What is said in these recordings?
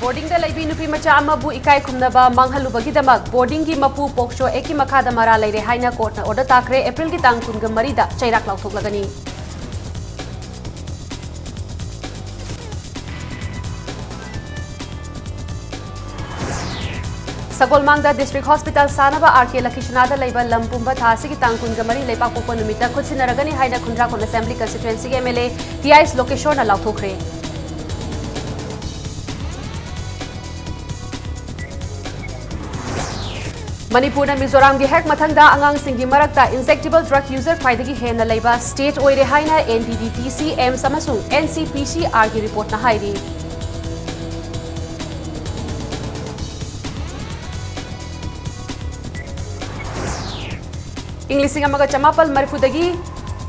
Boarding the Laibi Nupi Macha Amabu Ikai Kumnaba Manghalubagidama, boarding gi Mapu Poksho Eki Makada Mara Lady Haina Court Order Takre, April Gitang Kungamarida, Chairak Lautoklagani. Sagolmangda District Hospital Sanaba RK Lakishanada Laiba Lampumba Thasiki Tangkungamari Lepa Popo Numita Kutsinaragani Haina Kundrakon Assembly Constituency MLA TI's location Lautokre. Manipur and Mizoram gi hek mathangda angang singi marakta injectable drug user khwaidagi hena leiba state oire haina NDDTC M samasung NCPC RG report na hairi. Inglising amaga chamapal marifudagi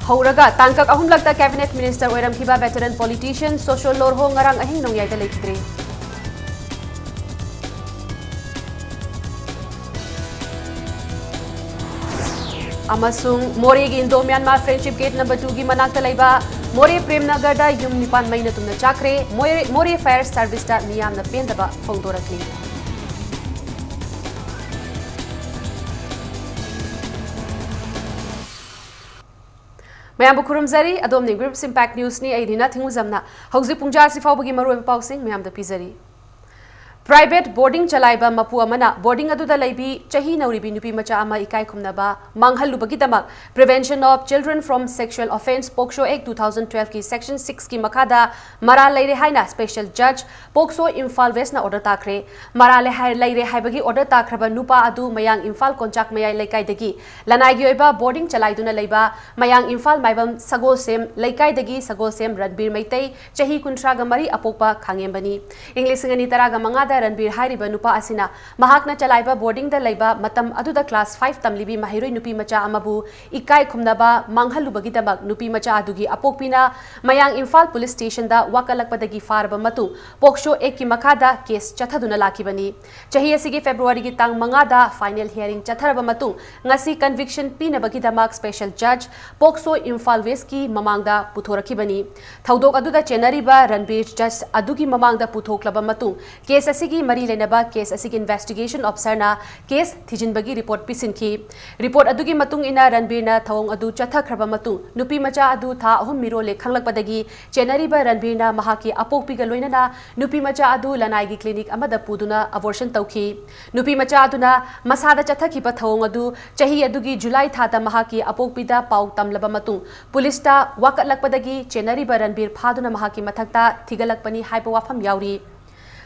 hauraga tangkak ahum lagta cabinet minister oiram khiba veteran politician social lorho ngarang ahing nongyai da leikidre. Amasung More Indo Myanmar Friendship Gate number 2 gi manakta laiba More Premnagar da yum nipan maina tumna chakre More Fire Service da miyam na pendaba phongdorakli. Mayam bukurumzari adom ni Groups Impact News ni aidina thinguzamna hauzi pungja sifawbagi maru pausing mayam da pizari. Private boarding chalaiba mapu amana boarding aduda laibi chahi nauribi nupi macha ama ikai khumnaba manghalubagidama Prevention of Children from Sexual Offence Poksho Act 2012 ki section 6 ki makada mara laire haina special judge Pokso Imphal West na order takre mara laire haibagi order takraba nupa adu mayang Imphal konchak mayai laikai dagi lanai gi oiba boarding chalaiduna laiba mayang Imphal maibam sagol sem laikai dagi sagol sem Ranbir Maitai chahi kuntraga mari apokpa khangembani English ngani taraga manga Ranbir Hairiba Nupa Asina, Mahakna Chalaiba boarding the Laiba, Matam Aduda class 5 Tamlibi Mahiroi Nupi Macha Amabu, Ikai Kumnaba, Manghalubagidabak, Nupi Macha Adugi Apokpina, Mayang Imphal Police Station da Wakalakpadagi Farba Matu, Poksho Eki Makada, case Chathaduna Lakibani. Chahiasigi February Gitang Mangada, final hearing Chatharaba Matu, Ngasi conviction Pinabagidamak special judge, Pokso Imphal Weski, Mamangda, Putorakibani. Taudok Aduda Chenariba, Ranbir Judge Adugi Mamangda Putoklaba Matu, case asigi mari lenaba case asigi investigation officer na case thijinbagi report pisinki report adugi matung ina Ranbir na thawong adu chathakraba matung nupi macha adu tha ahum miro le khanglakpadagi chenari ba Ranbir na mahaki apokpiga loinana nupi macha adu lanai gi clinic amada puduna abortion tawki nupi macha aduna masada chathakhiba thawong adu chahi adugi July thada mahaki apokpida pau tamlaba matung police ta wakatlakpadagi chenari ba Ranbir phaduna mahaki mathakta thigalakpani haipa wafam yauri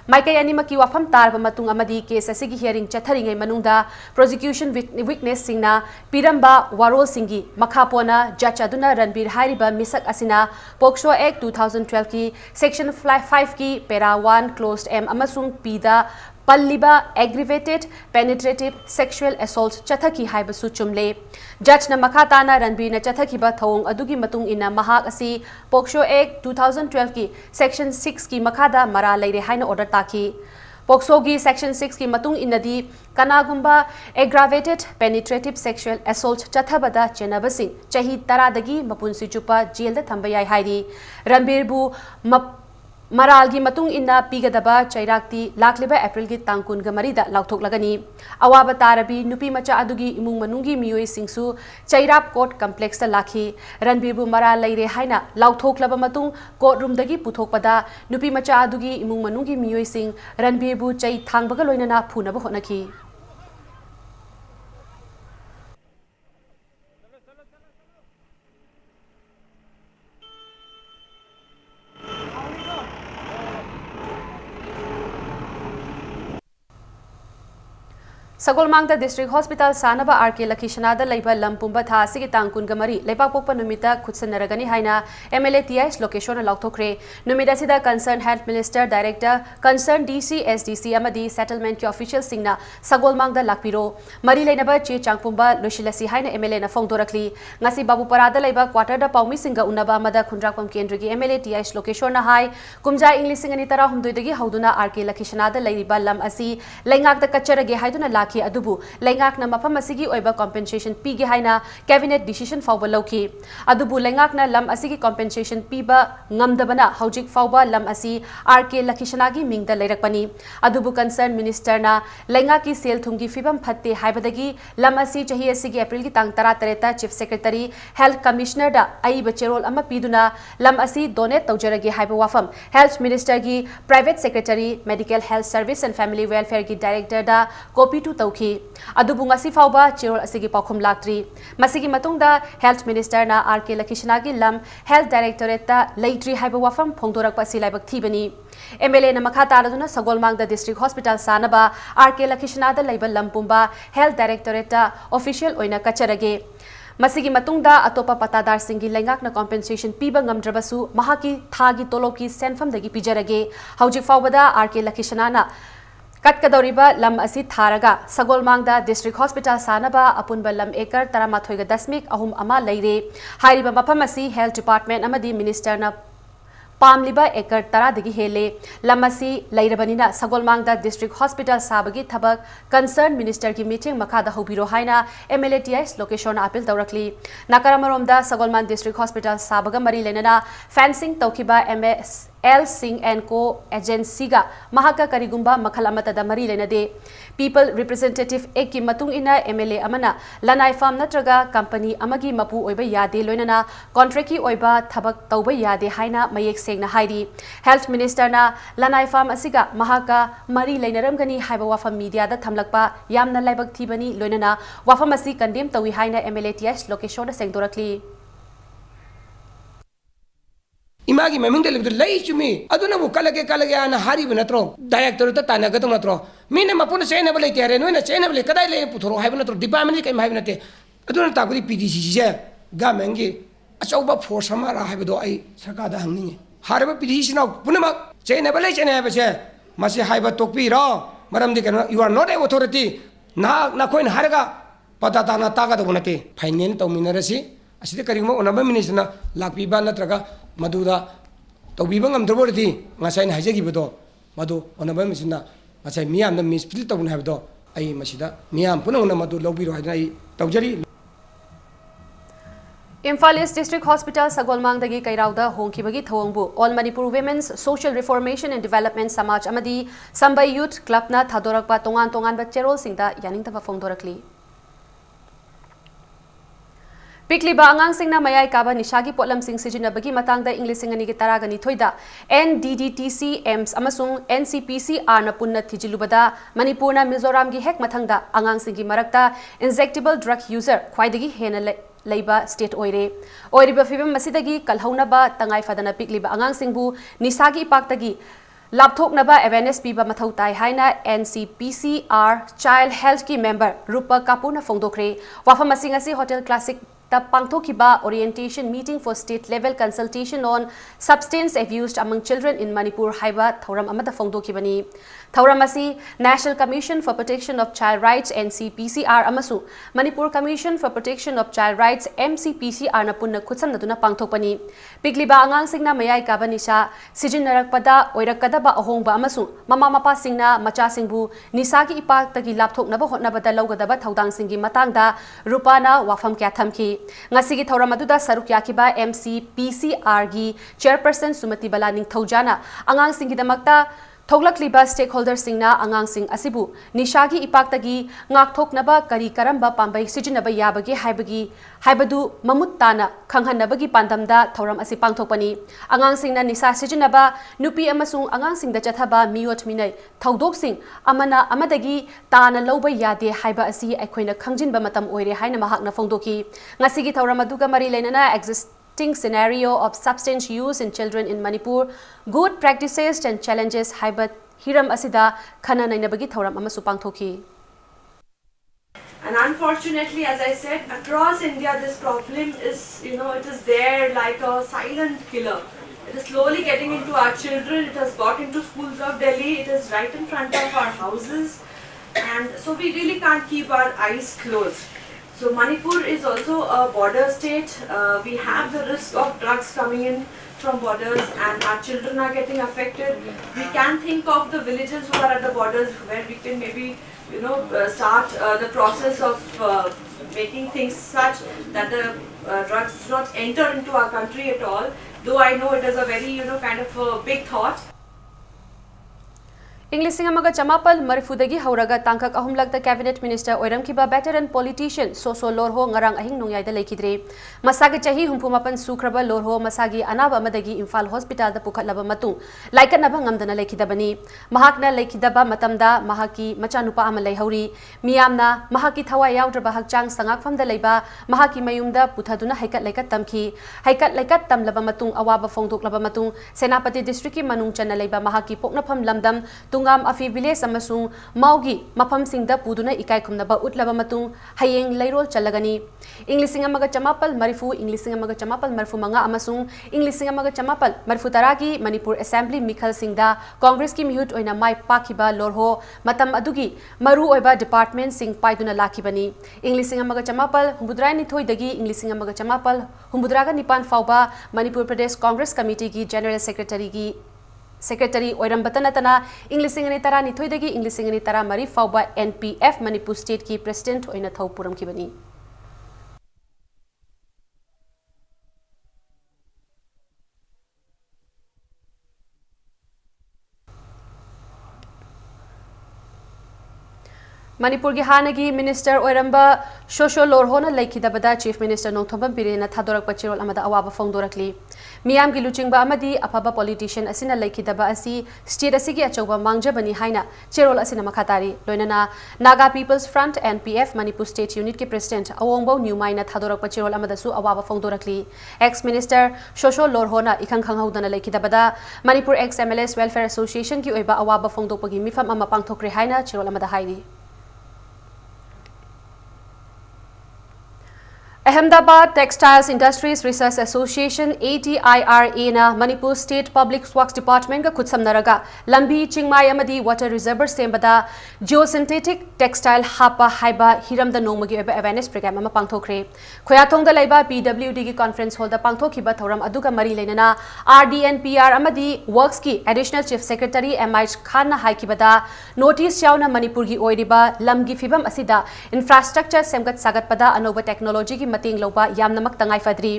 Maikai animaki wafam tarba matung amadi case asigi hearing chatharingai manungda prosecution witness singna piramba warol singi makhapona judge aduna Ranbir Hairiba misak asina Poksho Act 2012 ki section 5 ki para 1 closed M amasung pida Palliba aggravated penetrative sexual assault chathaki haibasu chumle judge na makhatana Ranbir na chathakiba thawong adugi matung ina mahak asi Poksho Act 2012 ki section 6 ki makhada mara laire haina order taki Pokso gi section 6 ki matung inadi kanagumba aggravated penetrative sexual assault chathabada chenabasing chahi taradagi mapunsi chupa jail da thambaya hairi Ranbir bu Maralgi matung inna pigadaba chairakti lakliba April gi tangkun gamarida lauthok lagani awaba tarabi nupi macha adugi imung manungi miyoi singsu chairap court complex ta lakhi Ranbir bu mara laire haina lauthok laba matung court room dagi puthokpada nupi macha adugi imung manungi miyoi sing Ranbir bu chai thangbaga loinana phunaba honaki Sagolmangda District Hospital Sanaba RK Lakishanada Laiba Lampumba Thasigi Tangkun Gamari Lepa Pokpa Numita Kutsanaragani Haina MLA TI's location Lauktokre Numida Sida Concerned Health Minister Director Concerned DC SDC Amadi Settlement ki official singna Sagolmangda Lakpiro Mari Lainaba Che Changpumba Lushilasi Haina MLA na Fongdorakli Ngasi Babu Parada Laiba quarter da Paumi Singa Unaba Mada Kundrakpam Kendrigi MLA TI's location na hai Kumja English Singanitara Humduidagi Hauduna RK Lakishanada Laiba Lam Asi Laingak da Kacharage Haiduna Laki laki adubu lengak na mafam asigi oiba compensation pige haina cabinet decision fawba lawki adubu lengak na lam asigi compensation piba ngamdabana hojik fawba lam asi RK Lakishanagi mingda leirakpani adubu concern minister na lengaki sel thumgi fibam phatte haibadagi lam asi chahi asigi April ki tang 13 chief secretary health commissioner da aiba cherol ama piduna lam asi donate tawjaragi haiba wafam health minister gi private secretary medical health service and family welfare gi director da copy to tawki adubu ngasi fawba cherol asigi pakhum laktri masigi matungda health minister na RK Lakishanagi lam health directorate ta leitri haiba wafam phongdorak pasi laibak thibani MLA na makha taraduna Sagolmang da district hospital sanaba RK Lakishana da laiba lampumba health directorate ta official oina kacharage masigi matungda atopa patadar singi lengak na compensation piba ngamdrabasu mahaki thagi toloki senfam dagi pijarage hauji fawbada RK Lakishana na katkadoriba lam asi tharaga Sagolmangda district hospital sanaba apunba lam ekar 13.ahum ama leire hairiba mafam asi health department amadi minister na Pamliba ekar taradagi hele lamasi lairabanina Sagolmangda district hospital sabagi thabak concerned minister ki meeting makhada hobiro haina MLATS location appeal tawrakli nakaramaromda Sagolmang district hospital sabaga mari lenana fencing tawkiba MSL Singh and Co agency ga mahaka karigumba makhalamata da mari lenade people representative eki matung ina MLA amana lanai farm natraga company amagi mapu oiba yade loinana contract ki oiba thabak tawba yade haina mayek segna hairi health minister na lanai farm asiga mahaka mari leinaramgani haiba wafam media da thamlakpa yamna laibak thibani loinana wafam asi condemn tawi haina MLATS location da sengdorakli Imagi memang dalam itu lagi cumi. Adu nabu kalage ana hari benatro. Director itu tanya ke tu natro. Mina mapun saya nak beli tiara, nu na saya nak beli kadai le puthoro hai benatro. Department ke hai benate. Adu na takut di PDC je. Gamengi. Asal ubah force sama rah hai bedo ai sarkar dah hang ni. Hari ber PDC na pun mak saya nak beli apa masih hai betok pi ro. Maram di kan you are not a authority. Na koin harga pada tanah taga tu benate. Finance tau minerasi. Asal kerja mau nama minister na lakpi ban natraga. Maduda tawbiba ngamdrobodi ngasai na hajagi bedo madu onaba misina ngasai miyam na mispil tawun habdo ai masida miyam punang na madu lobiro hadna ai tawjari Imphal East District Hospital Sagolmang dagi kairauda hongkibagi thawangbu All Manipur Women's Social Reformation and Development Samaj amadi Sambai Youth Club na thadorakpa tongan ba cherol singda yaningtaba phongdorakli Pikliba angang singna mayai kaba nishagi potlam sing sijinabagi matangda English singani gi taragani thoida NDDTC AIMS amasung NCPCR na punna thijilubada Manipur na Mizoram gi hek mathangda angang singi marakta injectable drug user khwaidagi hena leiba state oiriba fibam masidagi kalhaunaba tangai fadana pikliba angang singbu nisagi ipaktagi lapthoknaba awareness piba mathau tai haina NCPCR child health ki member Rupa Kapuna phongdokre wafam asingasi hotel classic the Pangthokiba orientation meeting for state level consultation on substance abuse among children in Manipur Haiba Thauram Amada Phongdokibani Thauramasi National Commission for Protection of Child Rights NCPCR Amasu Manipur Commission for Protection of Child Rights MCPCR na punna khutsan naduna pangthokpani pigliba angang singna mayai kabanisha sijinarakpada oirakadaba ahongba amasu mama mapa singna macha singbu nisagi ipaktagi lapthoknaba hotnabada lawgadaba thaudang singi matangda rupana wafam kya thamki ngasigi thauram aduda saruk yakiba MCPCR gi chairperson Sumati Bala Ningthaujana angang singi damakta Thoglakliba stakeholder singna angang sing asibu nishagi ipaktagi ngakthoknaba kari karamba pambai sijinaba yabagi haibadu mamuttana khanghanabagi pandamda thoram asi pangthokpani angang singna nisa sijinaba nupi amasung angang singda chathaba miot minai thaudok sing amana amadagi tana loba yade haiba asi aikhoina khangjinba matam oire haina mahakna phongdoki ngasigi thoram aduga mari leinana scenario of substance use in children in Manipur, good practices and challenges haibat hiram asida khana nainabagi thauram amasu pangthoki. And unfortunately, as I said, across India this problem is, it is there like a silent killer. It is slowly getting into our children, it has got into schools of Delhi, it is right in front of our houses, and so we really can't keep our eyes closed. So Manipur is also a border state. We have the risk of drugs coming in from borders and our children are getting affected. We can think of the villages who are at the borders where we can maybe start the process of making things such that the drugs do not enter into our country at all. Though I know it is a very kind of a big thought. English amaga chamapal marifudagi hauraga tangkak ahumlakta cabinet minister oiramkiba veteran politician soso lorho ngarang ahing nungyaida lekhidre masagi chahi humpumapan sukraba lorho masagi anaba amadagi imphal hospital da pukhatlaba matung laikanaba ngamdana lekhidabani mahakna lekhidaba matamda mahaki machanupa ama leihauri miyamna mahaki thawai yaudraba hakchang sangakfamda leiba mahaki mayumda puthaduna haikat laikat tamki haikat laikat tamlaba matung awaba phongdoklaba matung senapati district ki manung chana leiba mahaki poknafam lamdam tungam afi village amasung maugi mafam singda puduna ikai khumnaba utlaba matung hayeng leirol chalagani English amaga chamapal marifu English amaga chamapal marifu manga amasung English amaga chamapal marifu taragi Manipur assembly mikhal singda congress ki mihut oina mai pakhiba lorho matam adugi maru oiba department sing paiduna lakhibani English amaga chamapal humbudrai ni thoi dagi English amaga chamapal humbudraga nipan fauba Manipur Pradesh Congress Committee ki general secretary oirambatanatana English ingani tara ni thoidagi English ingani tara mari fauba NPF Manipur state ki president oina thau puramkibani Manipur ki hanagi minister oiramba shosho lorhona laikidabada chief minister nongthobam pirena thadorak pachirol amada awaba phongdorakli miyam gi luchingba amadi afaba politician asina laikidaba asi state asigi achauba mangjabani haina cherol asina makhatari loinana Naga People's Front NPF Manipur state unit ki president awongbo newmaina thadorak pachirol amada su awaba phongdorakli ex minister shosho lorhona ikhang khanghaudana laikidabada Manipur ex MLS welfare association ki oiba awaba phongdokpagi mifam ama pangthokre haina cherol amada haidi Ahmedabad Textiles Industries Research Association ATIRA na Manipur State Public Works Department ka khutsamnaraga lambi chingmai amadi water reservoir sembada geosynthetic textile hapa haiba hiramda nongmagi oiba awareness program ama pangthokre khoyathongda laiba PWD ki conference hall da pangthokhiba thoram aduga mari leinana RDNPR amadi works ki additional chief secretary MH Khan na haikibada notice chauna Manipur gi oiriba lamgi fibam asida infrastructure semgat sagatpada anoba technology ki mating loba yamna mak tangai fadri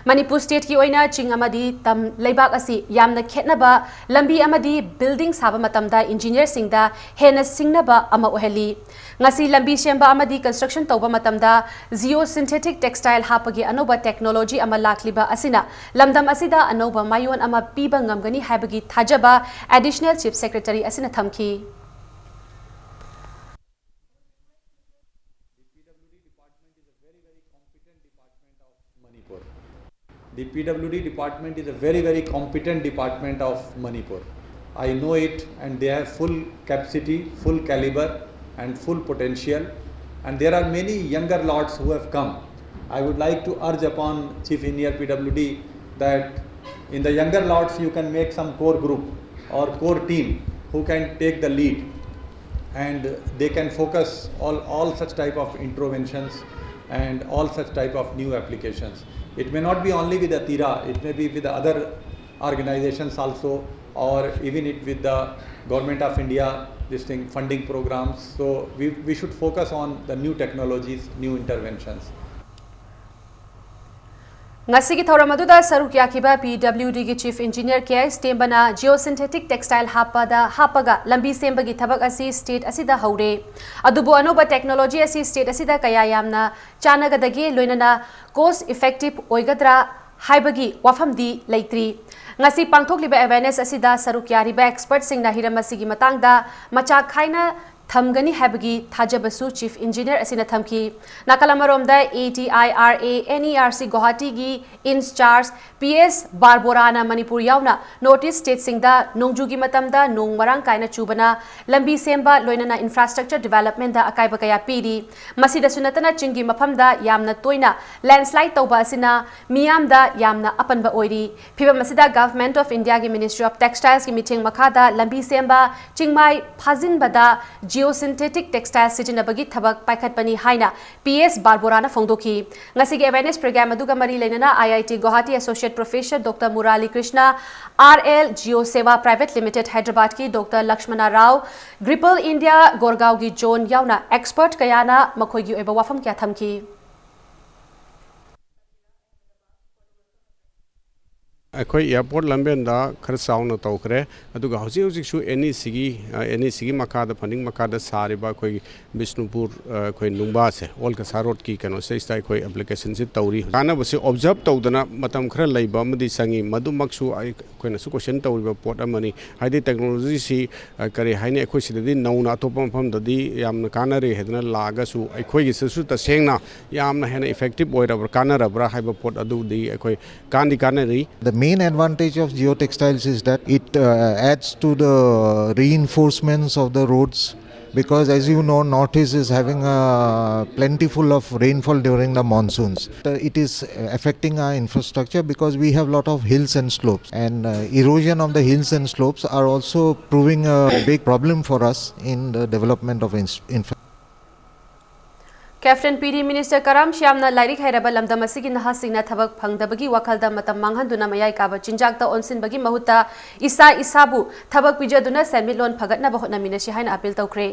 Manipur state ki oina ching amadi tam leibak asi yamna khetnaba lambi amadi building saba matamda engineer singda hena singnaba ama oheli ngasi lambi semba amadi construction tauba matamda geosynthetic textile hapagi anoba technology ama lakliba asina lamdam asida anoba mayon ama piba ngamgani habagi thajaba additional chief secretary asina thamki The PWD department is a very competent department of Manipur. I know it, and they have full capacity, full caliber and full potential, and there are many younger lots who have come. I would like to urge upon Chief Engineer PWD that in the younger lots you can make some core group or core team who can take the lead, and they can focus all such type of interventions and all such type of new applications. It may not be only with Atira, it may be with the other organizations also, or even it with the Government of India, funding programs. So we should focus on the new technologies, new interventions. Ngasigi thoramadu saruk yakiba PWD gi chief engineer KS Tembana geosynthetic textile hapaga lambi sembagi thabak asi state asida haure adubu anoba technology asi state asida kaya yamna chanagadagi loinana cost effective oigadra haibagi wafamdi leitri ngasi pangthokliba awareness asida saruk yariba expert singna hiramasigi matangda macha khaina thamgani habagi thajabasu chief engineer asina thamki nakalamaromda ATIRA NERC Guwahati gi in charge PS Barborana Manipur yauna notice state singda nongjugi matamda nong marang kaina chubana lambi semba loinana infrastructure development da akaiba kaya piri masida sunatana chingi maphamda yamna toina landslide tauba asina miyamda yamna apanba oiri phiba masida government of India gi Ministry of Textiles gi meeting makhada lambi semba chingmai phajin bada geosynthetic textile sijinabagi thabak paikhatpani haina PS Barborana phongdoki ngasigi awareness program aduga mari leinana IIT Guwahati Associate Professor Dr Murali Krishna RL Geoseva Private Limited Hyderabad ki Dr Lakshmana Rao Gripple India Gorgaon gi John yauna expert kayana makhoigi oiba wafam kya thamki अखोई airport लंबेन दा खर साउन तौखरे अदुगा हौजी हौजी सु NEC मखादा funding मखादा सारिबा अखोई बिष्णुपुर अखोई नुंबा से ओल का सारोड की कनो से इस्ता अखोई एप्लीकेशन से तौरी काना बसे ऑब्जर्व तौदना मतम खर लैबा मदि संगी मदुमक्सु अखोइना सु क्वेश्चन तौरिबा पोट अमनी हाइदि टेक्नोलॉजी सी करे हाइने अखोई सिदि नौना अतोप मफम ददि यामना कानरे हेदना लागसु अखोई gi सु तसेंगना यामना हेना इफेक्टिव ओइरबा कानरबरा हाइबा पोट अदुदि अखोई कांदी कानरी The main advantage of geotextiles is that it adds to the reinforcements of the roads, because as you know, Northeast is having plentiful of rainfall during the monsoons. It is affecting our infrastructure because we have lot of hills and slopes, and erosion of the hills and slopes are also proving a big problem for us in the development of infrastructure. Captain PD Minister Karam Shyamna Lairik Hairaba Lamdam asigi nahasingna thabak phangdabagi wakhalda matam manghanduna mayai kaba chinjakta onsinbagi mahuta isa isabu thabak pijaduna senmitlon phagatna bahotna minashi haina appeal tawkre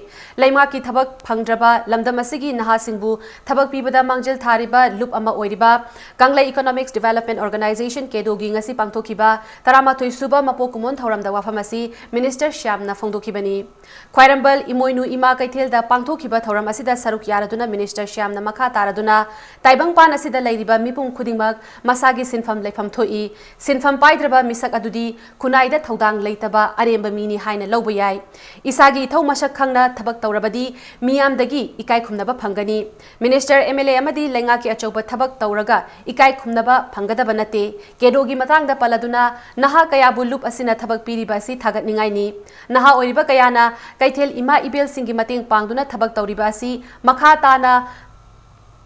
laima ki thabak phangdraba lamdam asigi nahasingbu thabak pibada mangjil thariba loop ama oiriba Kanglai Economics Development Organization kedogi ngasi pangthokiba taramatoi suba mapokumon thoramda wafamasi Minister Shyamna phongdokibani Khwairambal Imoinu Ima Kaithelda pangthokiba thoram asida saruk yaraduna Minister Shyamna makha taraduna taibang pan asida leiriba mipum khudingmak masagi sinfam leifam thoi sinfam paidraba misak adudi kunaida thodang leitaba aremba mini haina lawba yai isagi thau masak khangna thabak tawrabadi miyamdagi ikai khumnaba phangani Minister MLA amadi lenga ki achoba thabak tawraga ikai khumnaba phangadaba nate kedogi matangda paladuna naha kaya bulup asina thabak piriba si thagat ningai ni naha oiriba kayana kaithel ima ibel singi mating pangduna thabak tawriba si makha tana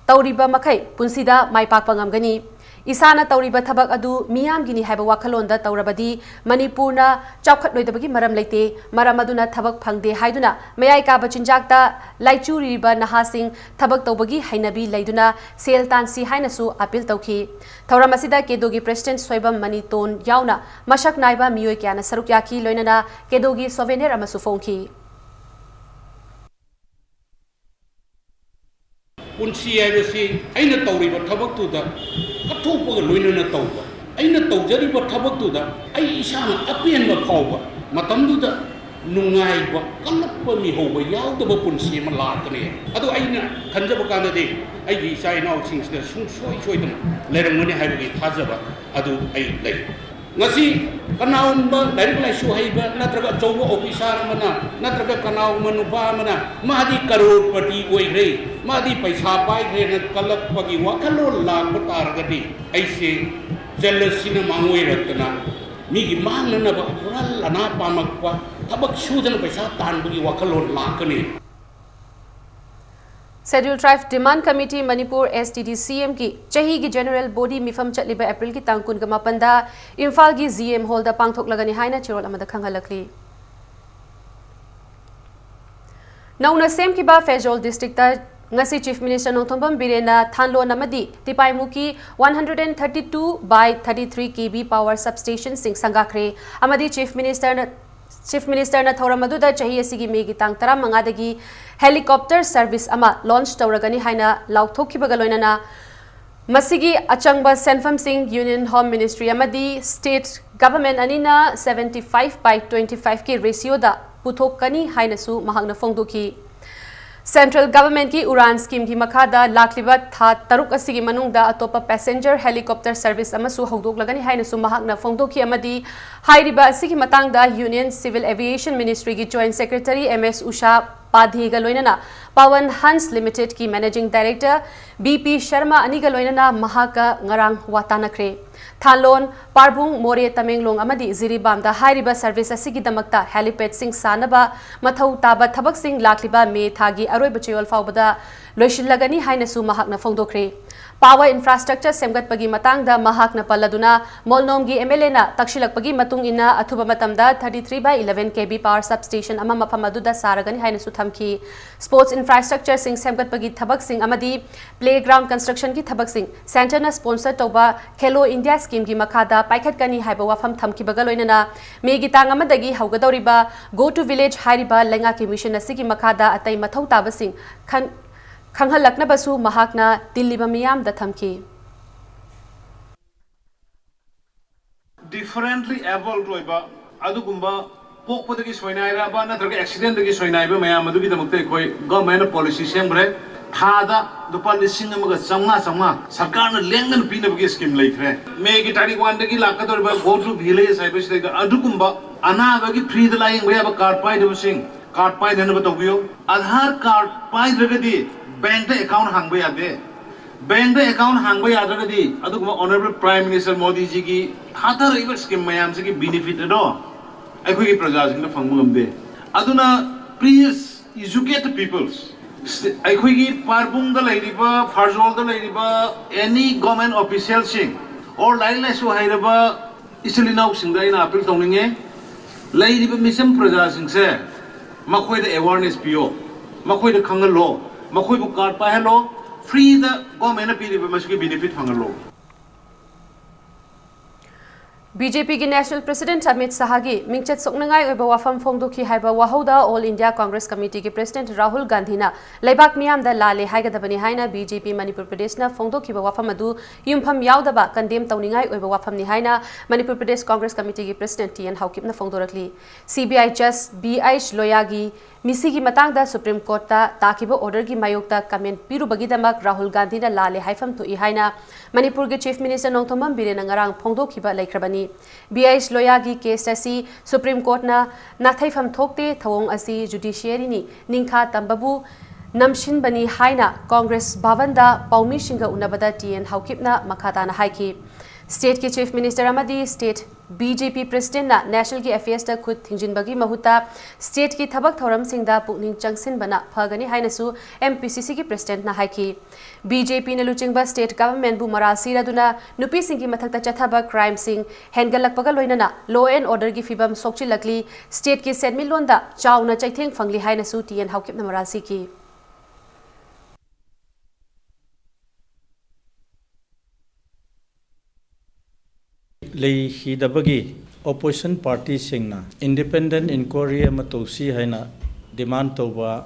Tauriba makai punsida mai pak pangamgani isana tauriba thabak adu miyam gini haiba wakhalonda taurabadi Manipurna chawkhat loidabagi maram leite maram aduna thabak phangde haiduna mayai ka bachinjakta laichuriba nahasing thabak tawbagi hainabi leiduna sel tansi hainasu appeal tawki thauramasida kedogi President Soibam Maniton yauna masak naiba miyoi kyana saruk yaki loinana kedogi souvenir amasu phongki Punsi ayasi aina tawriba thabak tu da kathopaga loinana tawba aina tawjariba thabak tu da ai isana apianba phawba matamdu da nungaiba kalappa mi hoba yaudaba punsi ma lakane adu aina khanjaba kana de ai gi sai nau singsda sung soi soi dum lerangmani haibagi thajaba adu ai lei ngasi kanaumba dari laisu haiba natraga chauba officer mana natraga kanau manupa mana madi karorpati oigre madi paisa pai gre na kalapagi wakalo lagba targadi aise jealousy na mangoi ratna migi mangnana ba pural ana pamakwa thabak sudana paisa tanbagi wakalo lakane Scheduled Tribe Demand Committee Manipur STD-CM की चाही की General Body मिफम चलिबा अप्रैल की तांकुन का मापंदा इम्फाल की GM Hall दा पांगथोक लगनी हाइना Chirol अमदा खंगलकली नौना same की बा फेजोल डिस्ट्रिक्ट ता ngasi Chief Minister Nongthombam Birena Thanlo namadi Tipaimuki 132/33 kV power substation sing sangakre amadi Chief Minister na thoramadu da chahi asigi megi tang tara mangadagi helicopter service ama launch tawragani haina lauthokhibaga loinana masigi achangba senfam sing Union Home Ministry amadi state government anina 75/25 ki ratio da puthokani haina su mahakna phongdoki Central Government की उड़ान scheme की मखादा लाखलिबा था तरुक असigi manungda atopa passenger helicopter service amasu hogdok lagani haina su mahakna phongdoki amadi hairiba asigi matangda Union Civil Aviation Ministry की Joint Secretary MS Usha Padhega loinana Pawan Hans Limited की Managing Director BP Sharma aniga loinana mahaka ngarang watanakre Thalon Parbung More Tamenglong amadi Ziribamda hairiba service asigi damakta helipad sing sanaba mathau taba thabak sing lakliba me thagi aroi bachewal faubada loishilagani haina su mahakna phongdokre Power infrastructure semgatpagi matangda mahakna palladuna Molnomgi MLA na takshilakpagi matung ina athuba matamda 33/11 kV power substation ama mafam aduda saragani haina suthamki. Sports infrastructure sing semgatpagi thabak sing amadi playground construction ki thabak sing center na sponsor toba Khelo India scheme gi makhada paikhatkani haiba wafam thamki bagaloinana megi tang amadagi haugadoriba go to village hairiba lenga ki mission asigi makhada atai mathau tabasing Khanghalakna basu mahakna Delhi bamiyam da thamki. Differently evolved loiba adugumba pokpadagi soinaira ba natraga accident dagi soinaiba mayam adugi damakte koi government policy sembre thada dupa lising amaga samma sarkarna lengan pinabagi scheme laikre megi tari wandagi lakadorba go to village service daga adugumba anabagi free the lying way aba card pai debasing card pai dena batogyo Aadhaar card pai dagadi bank account hangba yade bank account hangba yadagadi aduguma honorable prime minister Modi ji ki hata river scheme mayam se ki benefit do akhoi ki praja sing na phangbu ngamde aduna please educate the peoples akhoi ki parbung da lairiba farzol da lairiba any government official sing or laila so hairaba isilina sing da ina appeal tongninge lairiba mission praja sing se makhoi da awareness pio makhoi da khangal lo makhoi bu card pa hello free the government piri ba maski benefit hangalo BJP ki National President Amit Shah gi mingchat soknangai oiba wafam phongdoki haiba wahauda All India Congress Committee ki President Rahul Gandhi na laibak miyam da lale haigadabani haina BJP Manipur Pradesh na phongdoki ba wafam adu yumpham yaudaba condemn tawningai oiba wafam ni haina Manipur Pradesh Congress Committee ki President TN Haukip na phongdorakli CBI Just BH Loyagi Misigi matangda Supreme Court ta takiba order gi mayokta comment piru bagidamak Rahul Gandhi na lale haifam to ihaina Manipur ge Chief Minister Nongthomam Biren ngarang phongdokiba laikhrabani BH Loyagi case asi Supreme Court na nathaifam thokte thawong asi judiciary ni ningkha tambabu namshin bani haina Congress Bhavanda Paumi Shinga unabada TN Haukipna makhata na haiki State ki Chief Minister amadi State BJP President na National ki Affairs ta khud thingjin bagi mahuta State ki thabak thoram singda pukning changsin bana phagani hainasu MPCC ki President na haiki BJP na luchingba State Government bu marasi raduna nupi singki mathakta chathaba crime sing hengalakpaga loinana law and order gi fibam sokchilakli State ki senmilon da chauna chaitheng phangli hainasu TN Haukip na marasi ki lei hidabagi opposition party singna independent inquiry ama tosi haina demand toba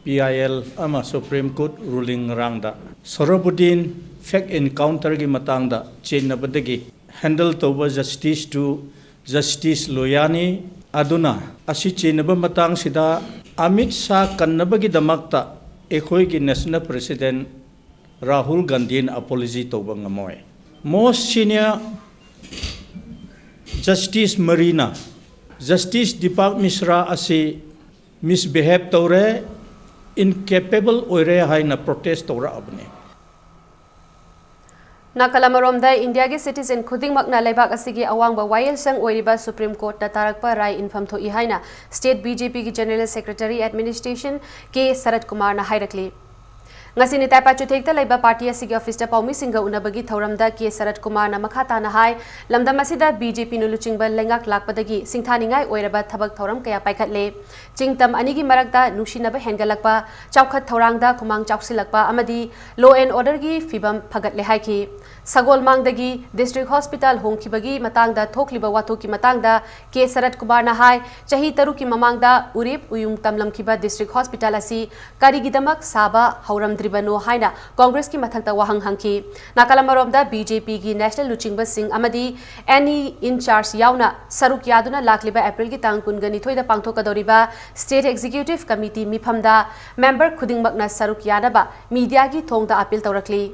PIL ama Supreme Court ruling rangda Sorobudin fake encounter gi matangda chenabadagi handle toba justice to Justice Loyani aduna asi chenaba matang sida Amit Shah kannabagi damakta ekhoi gi national president Rahul Gandhi apology toba ngamoy most senior Justice Marina, Justice Deepak Misra asi misbehave tore, incapable oire haina protest tora abne. Nakalamarom da India ge citizen khuding makna laibak asigi awang ba wail sang oiriba Supreme Court na tarakpa rai infam tho ihaina State BJP ki General Secretary Administration ke Sarat Kumar na hairakli. Ngasini taipa chuthekta laiba party asigi office ta Paumi Singha unabagi thauramda ke Sarat Kumar na makhata na hai lamdam asida BJP nu luchingba lengak lakpadagi singthaningai oiraba thabak thauram kaya paikhatle chingtam anigi marakta nuksinaba hengalakpa chaukhat thaurangda khumang chauksilakpa amadi law and order gi fibam phaгаtle haiki Sagol mangdagi district hospital hongkhibagi matangda thokliba wathoki matangda ke Sarat Kumar na hai chahi taru ki mamangda urip uyung tamlamkhiba district hospital asi karigidamak saba hauram Tribano haina Congress ki mathakta wahang hangki Nakalamaromda BJP ki National Luchingba Singh amadi any in charge yauna saruk yaduna lakliba April ki tang kungani thoida pangthokadoriba State Executive Committee miphamda member khudingmakna saruk yanaba media ki thongda appeal tawrakli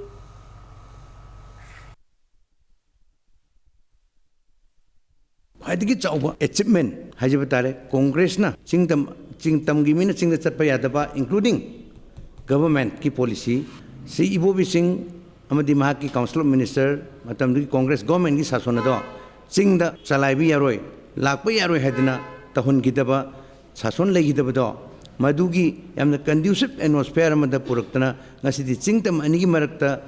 Khwaidagi chawba achievement hajaba tare Congress na chingtam gi mina chingda chatpa yadaba including government ki policy si ibo bising amadi maha ki council of minister matam di Congress government ki sasona do chingda chalaibi yaroi lakpa yaroi hadina tahun gidaba sason legi daba do madugi yamna conducive atmosphere amada puraktana ngasidi chingtam anigi marakta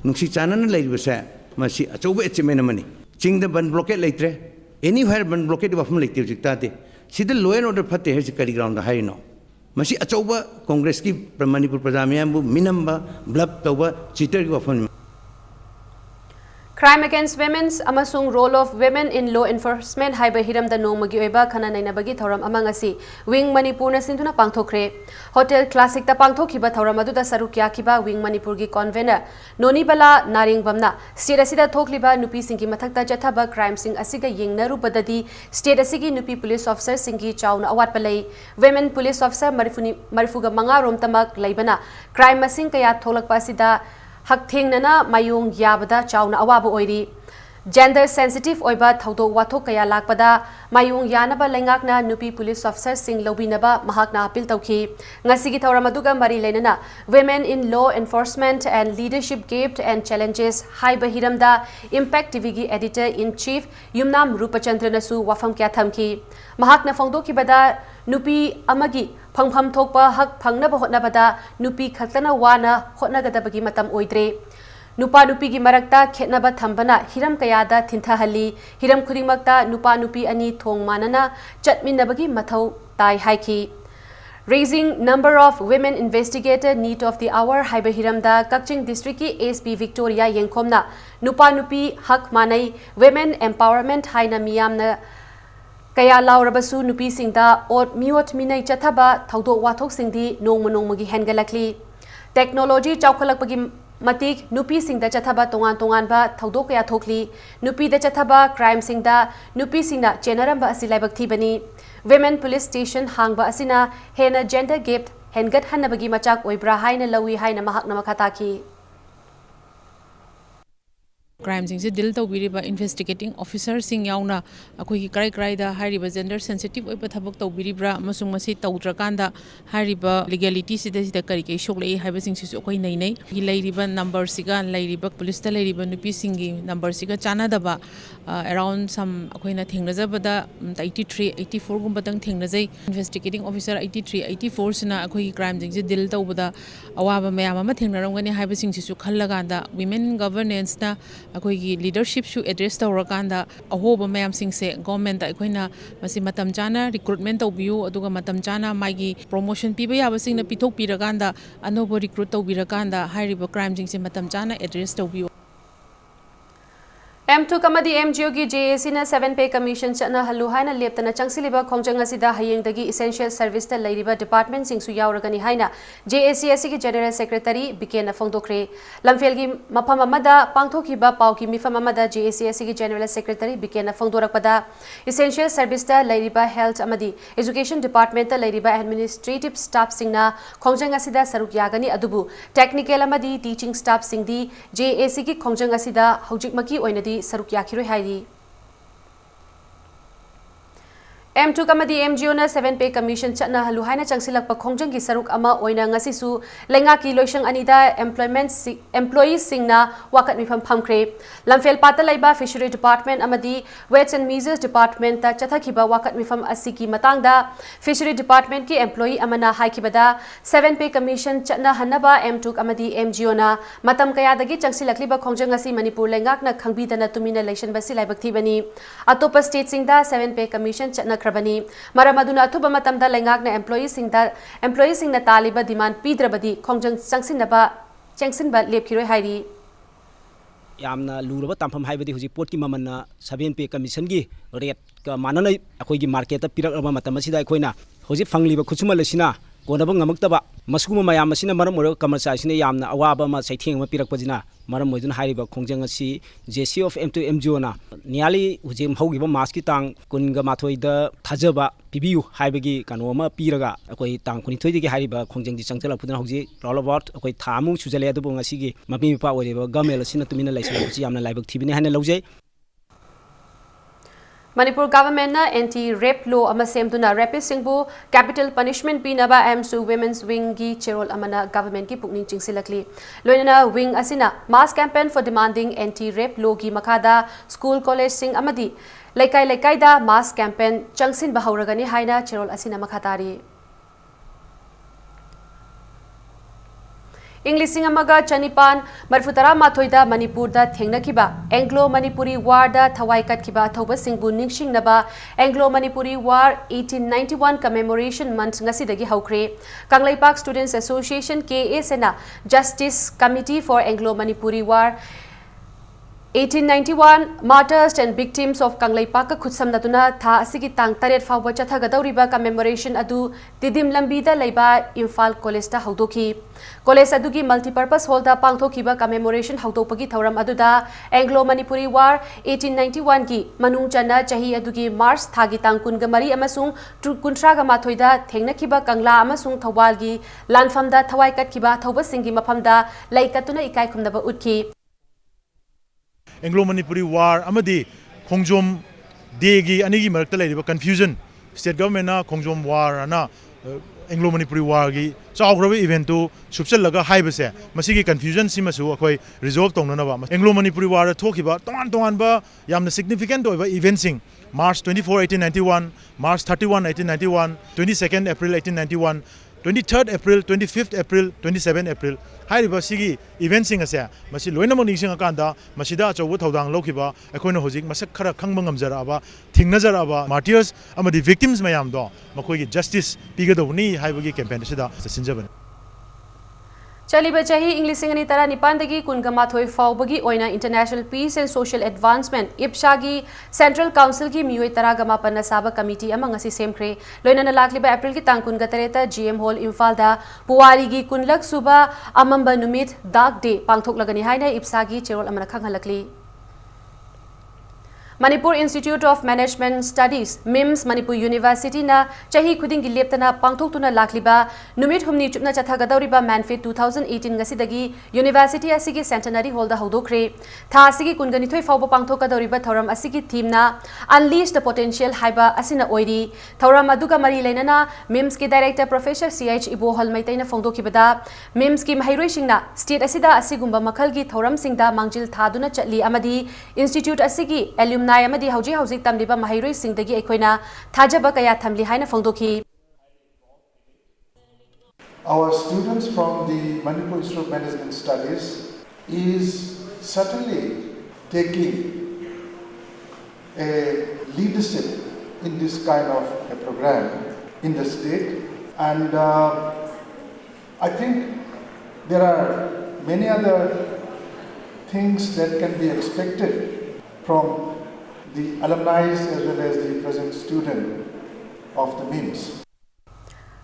नुसी चानन लेबसे मसी अचौबे achievement अमनी चिंग द ban blockade लेत्रे anywhere ban blockade वफम लेते जिकताते सिद लॉ एंड ऑर्डर फते है करी ग्राउंड हाइनो मसी अचौबा कांग्रेस की मणिपुर प्रजा मियाम मिनम्बा ब्लब तौबा चीटर की वफम Crime against women's amasung role of women in law enforcement haiba hiramda nongmagi oiba khana nainabagi thoram amang asi wing Manipur na sinduna pangthokre hotel classic ta pangthokhiba thoram aduda sarukya khiba wing Manipur gi convener noni bala naring bamna state asida thokliba nupi singi mathakta jathaba crime sing asiga yengnaru badadi state asigi nupi police officer singi chauna awat palai women police officer marifuga manga rom tamak laibana crime masing kaya tholakpa asida Hakthengna mayung yabada chauna awabu oiri gender sensitive oiba thaudo wathok kaya lakpada mayung yanaba lengakna nupi police officer sing lobinaba mahakna appeal tawki ngasigi thawramaduga mari lenana women in law enforcement and leadership gaped and challenges haiba hiramda impact tv gi editor in chief yumnam rupachandra nasu wafam kya thamki mahakna phongdoki bada nupi amagi phangpham thokpa hak phangnaba hotnabada nupi khatlana wana hotnagadabagi matam oidre nupa nupi gi marakta khetnaba thambana hiram kayada thinthahalli hiram khudingmakta nupa nupi ani thong manana chatminnabagi mathau tai haiki raising number of women investigator need of the hour haiba hiramda Kakching district ki ASP Victoria yengkhomna nupa nupi hak manai women empowerment haina miyamna Kaya laurabasu nupi singda ot miot minai chathaba thaudo wathok singdi nongmagi hengalakli technology chawkhalakpagi matik nupi singda chathaba tongan ba thaudo kaya thokli nupi da chathaba crime singda nupi singna chenaramba asi laibak thibani women police station hangba asina hena gender gap hengat hanabagi machak oibra haina lawi haina mahakna makhataki crime sing se dil tawbiriba investigating officer sing yauna akoi ki krai krai da hariba gender sensitive oi pathabak tawbiribra amasung masi tawdrakanda hariba legality sida kari ke shoklei haiba sing sisu akoi nei nei gi leiriba number siga leiriba police ta leiriba nupi singi number siga chana daba around some akoi na thengnajabada 83 84 gumba tang thengnajai investigating officer 83 84 sina akoi ki crime sing se dil tawbada awaba mayam ama thengnaramgani haiba sing sisu khallaganda women governance na अखोई leadership शु address तौरकांदा अहोब ma'am सिंगसे government अखोइना मसी मतम चाना recruitment तौबियु अदुगा मतम चाना मागी promotion पीबा याबसिंगना पिथोक पिरकांदा अनोबो recruit तौबिरकांदा हाइरिबो crime सिंगसे मतम चाना address तौबियु M2 Kamadi MGO gi JAC na 7 pay commission chana halu haina leptana changsiliba khongjang asida hayengdagi essential service ta leiriba department sing su yauragani haina JAC asigi general secretary BK na phongdokre lamfel gi mafam amada pangthokiba pau ki mifam amada JAC asigi general secretary BK na phongdorakpada essential service ta leiriba health amadi education department ta leiriba administrative staff singna khongjang asida saruk yagani adubu technical amadi teaching staff singdi JAC gi khongjang asida haujikmaki oinadi saruk yakiroi hairi M2 Kamadi MGO na 7 pay commission chana halu haina changsilakpa khongjang gi saruk ama oina ngasi su lenga ki loisang anida employees singna wakat mifam phamkre lamfel pata laiba fishery department amadi weights and measures department ta chathakiba wakat mifam asiki matangda fishery department ki employee amana haikibada 7 pay commission chana hanaba M2 Kamadi MGO na matam kaya dagi changsilakliba khongjang asi Manipur lengak na khangbidana tumina election basi laibak thibani atopa state singda 7 pay commission chana krabani maramaduna athuba matamda lengak na employees singna taliba demand pidrabadi khongjang changsinba lepkhiroi hairi yamna luraba tampham haibadi huji port ki mamanna 7 pay commission gi rate ka manana akoi gi market ta pirak aba matam asida akoina huji fangliba khusuma lesina konaba ngamaktaba masuguma mayam asina maram oro commercial sina yamna awaba ma saitheng ma pirak pajina maram moidun hairiba khongjang asi JC of M2 MGO na niali huji mhogiba mas ki tang kunga mathoi da thajaba pibiu haibagi kanoma piraga akoi tang kuni thoi gi hairiba khongjang ji changchala pudana huji roll about akoi thamu sujale adu ngasi gi mapi pa oreba gamel asina tumina laisala huji yamna laibak thibini hana lawjai Manipur government na anti-rape law ama semduna rapist singbu capital punishment pinaba M2 women's wing gi cherol amana government ki pukning chingsilakli loinana wing asina mass campaign for demanding anti-rape law gi makada school college sing amadi laikai da mass campaign changsin bahauragani haina cherol asina makhatari English amaga chanipan marfutara mathoida Manipurda thengnakiba Anglo Manipuri War da thawai katkiba thoba singbu ningsingnaba Anglo Manipuri War 1891 commemoration month ngasidagi haukre Kanglaipak Students Association KA sena Justice Committee for Anglo Manipuri War 1891 Martyrs and Victims of Kanglaipak khutsamnatuna tha asigi tang taret fawba chathagadauriba commemoration adu Tidim Lambida leiba Imphal College ta haudoki College adugi multipurpose hall da pangthokiba commemoration haudopagi thauram aduda Anglo Manipuri War 1891 gi manung chana chahi adugi March thagi tang kunga mari amasung kuntra ga mathoida thengnakiba Kangla amasung Thawal gi lanfamda thawai katkiba thauba singi maphamda laikatuna ikai khumnaba utki Anglo Manipuri War amadi Khongjom Degi anigi marakta laiba confusion state government na Khongjom War na Anglo Manipuri War gi chawgraba event to subsel laga haibase masigi confusion simasu akhoi resolve tongna ba Anglo Manipuri War thokiba tongan ba yamna significant oiba events sing March 24 1891 March 31 1891 22nd April 1891 23rd April 25th April 27th April hairiba sigi event sing ase masi loina mo ningsing akanda masida achobu thodang lokhiba akoina hojik masak khara khangba ngamjaraba thingnajara martyrs amadi victims mayam do makoi gi justice pigadoni haibagi campaign sida sinjabani Chaliba chahi English ingani tara nipandagi kungama thoi faubagi oina International Peace and Social Advancement IPSA Central Council ki miyoi tara gama panna saba committee amang asi semkhre loina na lakliba April ki tangkun gatareta GM Hall Imphal da puwari gi kunlak suba amamba numit dark day pangthok lagani haina IPSA gi cherol amana khanghalakli Manipur Institute of Management Studies MIMS Manipur University na chahi khuding gi leptana pangthok tuna lakliba numit humni chupna chathagadauriba Manfit 2018 ngasidagi University asigi centenary hall da hodokre tha asigi kungani thoi fawba pangthokadauriba thoram asigi theme na unleash the potential haiba asina oiri thoram aduga mari leinana MIMS ki director Professor CH Ibo Hall maitaina phongdokibada MIMS ki mahairoi singna state asida asigumba makhal gi thoram singda mangjil thaduna chatli amadi institute asigi alumni amadi hauji tamliba mahairoi singdagi ekoina thajaba kaya thamli haina phongdoki Our students from the Manipur Institute of Management Studies is certainly taking a leadership in this kind of a program in the state, and I think there are many other things that can be expected from the alumni as well as the present student of the MIMS.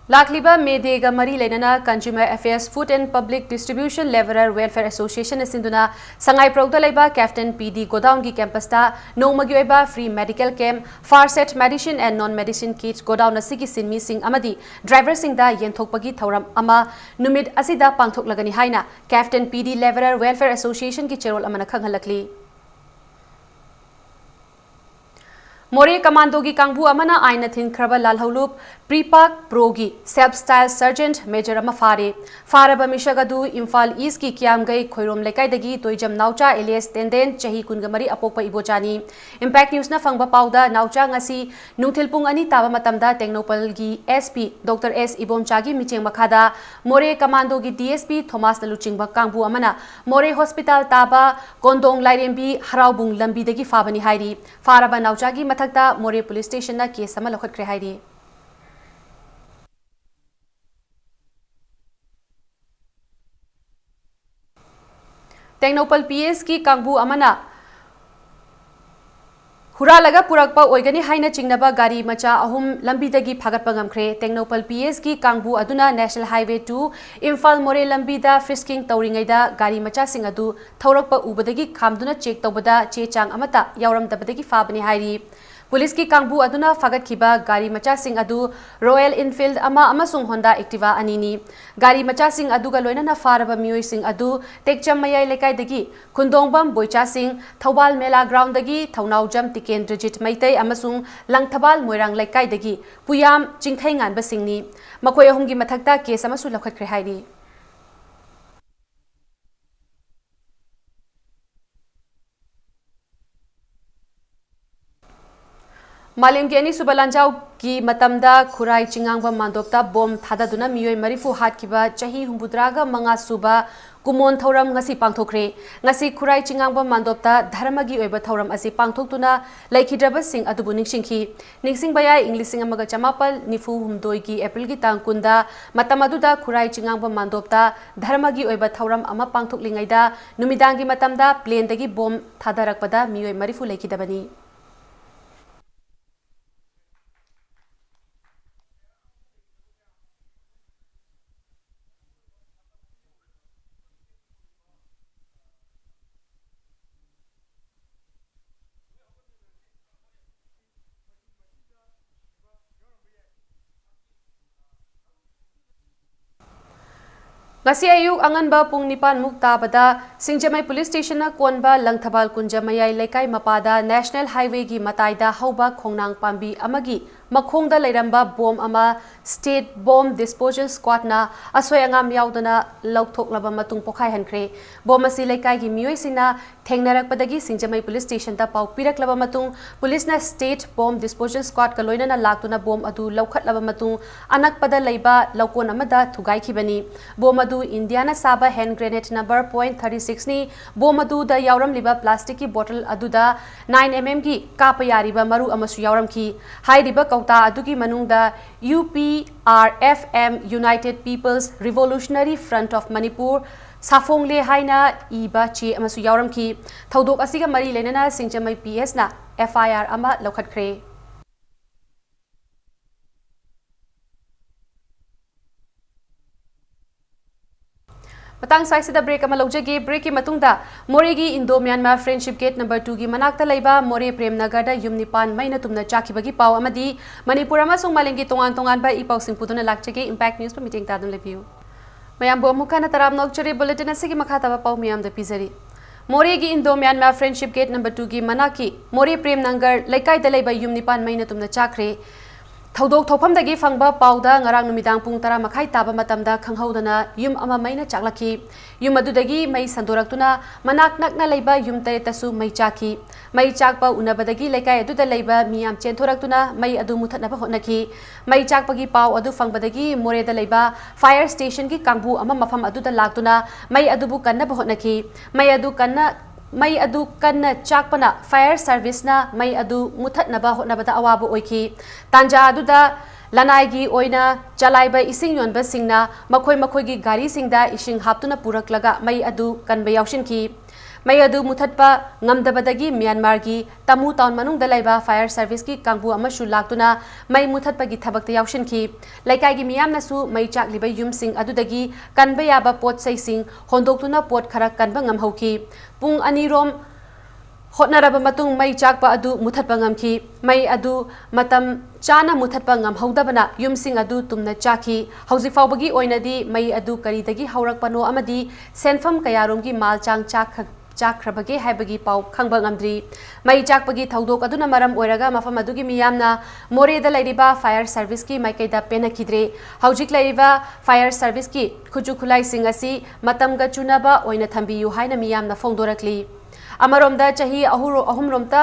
Lakliba Medega Mari Lenana Consumer Affairs Food and Public Distribution Leveler Welfare Association Sinduna Sangai Progdalaiba Captain PD Godown gi campus ta Nomagyoiba free medical camp Farset medicine and non-medicine kits Godown asigi sinmi sing amadi driver sing da yenthokpagi thauram ama numid asida pangthok lagani haina Captain PD Leveler Welfare Association ki cherol amana khanghalakli More Commando gi Kangbu amana aina thin khraba lalhaulup Prepark Progi Self Style Sergeant Major Amafare Faraba Mishagadu Imphal East ki Kiamgai Khoirom Lekai dagi Toijam Naucha alias Tenden Chahi Kungamari Apokpa Ibochani Impact News na fangba pauda Naucha ngasi Nungthilpung ani taba matamda Technopal gi SP Dr S Ibomchagi micheng makhada More Commando gi DSP Thomas Daluchingba Kangbu amana More Hospital taba Kondong Lairembi Haraubung Lambi dagi Fabani hairi Faraba Naucha gi mathakta More Police Station na case ama lokhat kre hairi Technopal PS ki Kangbu amana Huralaga Purakpa Oigani Haina Chingnaba Gari Macha Ahum Lambi dagi Phagatpa ngamkhre Technopal PS ki Kangbu aduna National Highway 2 Imphal More Lambi da frisking tauringaida Gari Macha sing adu thaurakpa ubadagi khamduna check tawbada che chang amata yauramdabadagi fabani hairi Police ki Kangbu aduna fagat kiba gari macha sing adu Royal Enfield ama amasung Honda Activa anini gari macha sing adu ga loina na faraba mioi sing adu tekcham mayai lekai dagi Khundongbam Boicha sing Thawal Mela ground dagi Thaunau Jam Tikendrajit Maitai amasung Langthabal Moirang lekai dagi Puyam Chingthai ngan ba singni makoi ahum gi mathakta case amasu lakhat kre hairi मालेम के सुब लांजाव की मतमदा खुराई चिंगांगबा मांदोपता बोम थादादुना मियोय मरीफु हाटकिबा चाही हुंबुद्रागा मंगा सुबा कुमोन थौरम ngasi पांथोखरे ngasi खुराई चिंगांगबा मांदोपता धर्मगी ओइबा थौरम असि पांथोक्तुना लैखिद्रबा सिंग अदुबु निंगसिंखी निंगसिंगबाया इंग्लिसिंग अमगा चमापल निफु हुमदोय की April की तांग कुंदा मतम अदुदा खुराई चिंगांगबा मांदोपता धर्मगी ओइबा थौरम अमा पांथोकलिंगैदा नुमिदांगी मतमदा प्लेनदगी बोम थादारकपदा मियोय मरीफु लैखिदबनी ngasi ayuk anganba pung nipan muk tabada singjamai police station na konba langthabal kunjamayai lekai mapada national highway gi mataida hauba khongnang pambi amagi makhongda leiramba bom ama state bomb disposal squad na asoi angam yaudana lauthoklaba matung pokhai hankhre bom asi lekai gi miyoi sina thengnarakpadagi singjamai police station ta pau piraklaba matung police na state bomb disposal squad ka loina na laktuna bom adu laukhatlaba matung anakpada leiba laukon amada thugai khibani bom adu Indiana Saba hand grenade number .36 ni bom adu da yauram liba plastic ki bottle adu da 9 mm ki kapayari ba maru amasu yauram ki hai riba kauta adu ki manung da UPRFM United People's Revolutionary Front of Manipur Safong le haina iba chi amasu yauram ki thodok asiga mari lenana singjamai PS na FIR ama lokhatkre Matang saisida break ama lojage break ki matungda Moregi Indo Myanmar Friendship Gate number 2 gi manakta leiba More Prem Nagar da yum nipan maina tumna chakibagi pau amadi Manipur amasung malengi tongan ba ipau singpuduna lakchage Impact News pa meeting tadum lebiu Mayam bo mukana taram nokchari bulletin asigi makhata ba pau miyam da pizari Moregi Indo Myanmar Friendship Gate number 2 gi manaki More Prem Nagar laikai da leiba yum nipan maina tumna chakre Thodok thopamdagi fangba pauda ngarang numidang pung tara makhai taba matamda khanghaudana yum ama maina chaklaki yum adudagi mai sandораktuna manak nakna leiba yum taretasu mai chaki mai chakpa unabadagi lekai aduda leiba miyam chenthораktuna mai adu muthatnaba hotnaki mai chakpagi pau adu fangbadagi moreda leiba fire station ki kangbu ama mafam aduda laktuna mai adubu kannaba hotnaki mai adu kanna chakpana fire service na mai adu muthatnaba hotnabada awabu oiki tanja aduda lanai gi oina chalaiba ising yonba singna makhoi gi gari singda ising haptuna puraklaga mai adu kanba yaushin ki mai adu muthatpa ngamdabadagi Myanmar gi tamu town manung dalaiba fire service ki kangbu amashu laktuna mai muthatpa gi thabakta yaushin ki laikai gi miyam nasu mai chakliba yum sing adudagi kanba yaba pot sai sing hondoktuna pot khara kanba ngamhauki pung anirom hotnaraba matung mai chakpa adu muthatpa ngamki mai adu matam chana muthatpa ngamhaudabana yumsing adu tumna chaki hauji faubagi oinadi mai adu karidagi haurakpano amadi senfam kayarom gi malchang chakrabage haibagi pau khangba ngamdri mai chakpagi thodok aduna maram oiraga mafam adugi miyamna moreda lairiba fire service ki maikaida penakidre haujik lairiba fire service ki khuju khulai singasi matamga chunaba oina thambiyu haina miyamna fongdorakli Amaromda chahi ahumromta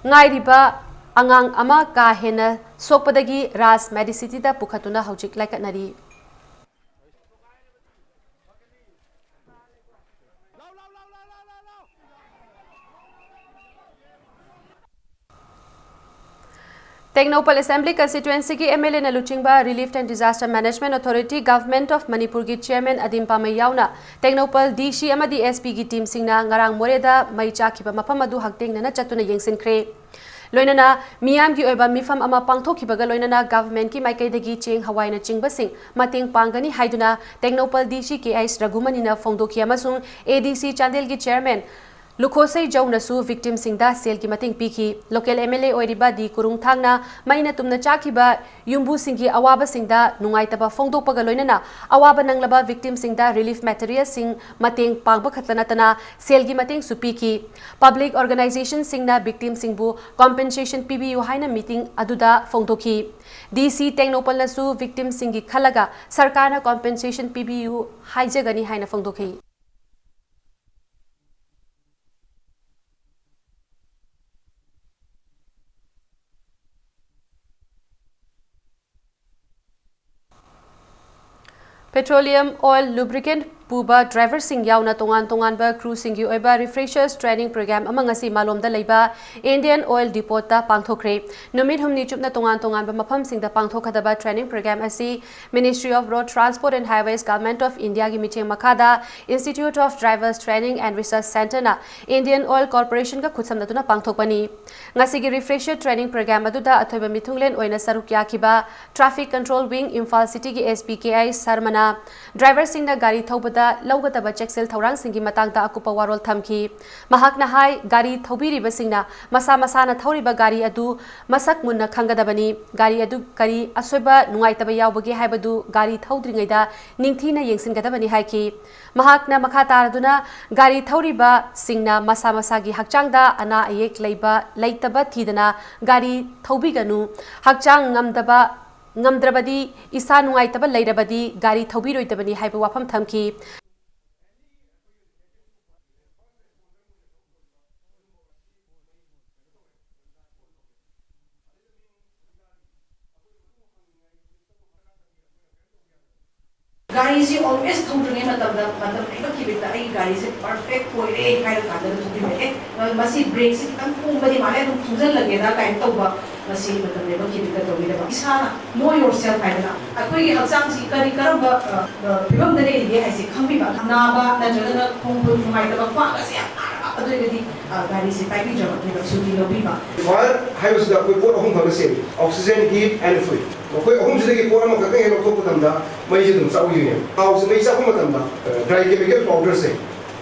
ngairiba angang ama ka hena sokpadagi ras medicity da pukhatuna haujik laikatnari Technopal Assembly constituency ki MLA na Luchingba Relief and Disaster Management Authority Government of Manipur ki Chairman Adim Pamay yauna Technopal DC amadi SP ki team singna ngarang moreda mai chakhiba mafam adu hakting na chatuna yengsinkhre loinana miyam ki oiba mifam ama pangthokhibaga loinana government ki maikaidagi cheng hawaina chingbasing mateng pangani haiduna Technopal DC KS Ragumani na fongdokhi amasung ADC Chandel ki Chairman Lukhosai Jaunasu victim singda sel ki mating piki local MLA oiriba di kurung thangna maina tumna chakhiba yumbu singgi awaba singda nungaitaba fongdokpaga loinana awaba nanglaba victim singda relief material sing mateng pangba khatlanatana sel gi mating supiki public organization singna victim singbu compensation PBU haina meeting aduda fongdokhi DC Technopal nasu victim singgi khalaga sarkarna compensation PBU haijagani haina fongdokhi Petroleum, oil, lubricant, puba driver sing yauna tongan ba crew sing yu oiba refreshers training program amang asi malom da leiba Indian Oil Depot ta pangthokre numit humni chupna tongan ba mafam sing da pangthokadaba training program asi Ministry of Road Transport and Highways Government of India gi micheng makada Institute of Drivers Training and Research Center na Indian Oil Corporation ka khutsamna tuna pangthokpani ngasi gi refresher training program aduda athoiba mithunglen oina saruk yakiba Traffic Control Wing Imphal City gi SPKI Sarmana driver sing na gari thobada laugataba checksel thaurang singi matangda akupa warol thamki mahakna hai gari thobiri basingna masa masana thoriba gari adu masak munna khangadabani gari adu kari asoiba nungaitaba yawbagi haibadu gari thodringaida ningthina yengsingadabani haiki mahakna makha taraduna gari thoriba singna masa masagi hakchangda ana ayek leiba leitaba thidana gari thobiganu hakchang ngamdrabadi isa nungaitaba leirabadi gari thobiroitabani haiba wafam thamki Gari is always thongdringai matam kibita ai gari se perfect poire kai ka da thubi me masi brake se kan phumba di male dum thungal lage da kai tawba masi matam le kibita to bida isana know yourself hai na akoi gi haksang si kari karamba phibam da re ye hai se khambi ba na ba na jagana khongbu mai da ba ka se adu di gari se pai bi jama ni su di lo bi ba while hai was da koi pot ahum thang se oxygen heat and fluid koi ahum se gi pot ma ka kai lo thok tam da mai je dum sau yu how se mai sa ko tam da dry chemical powder se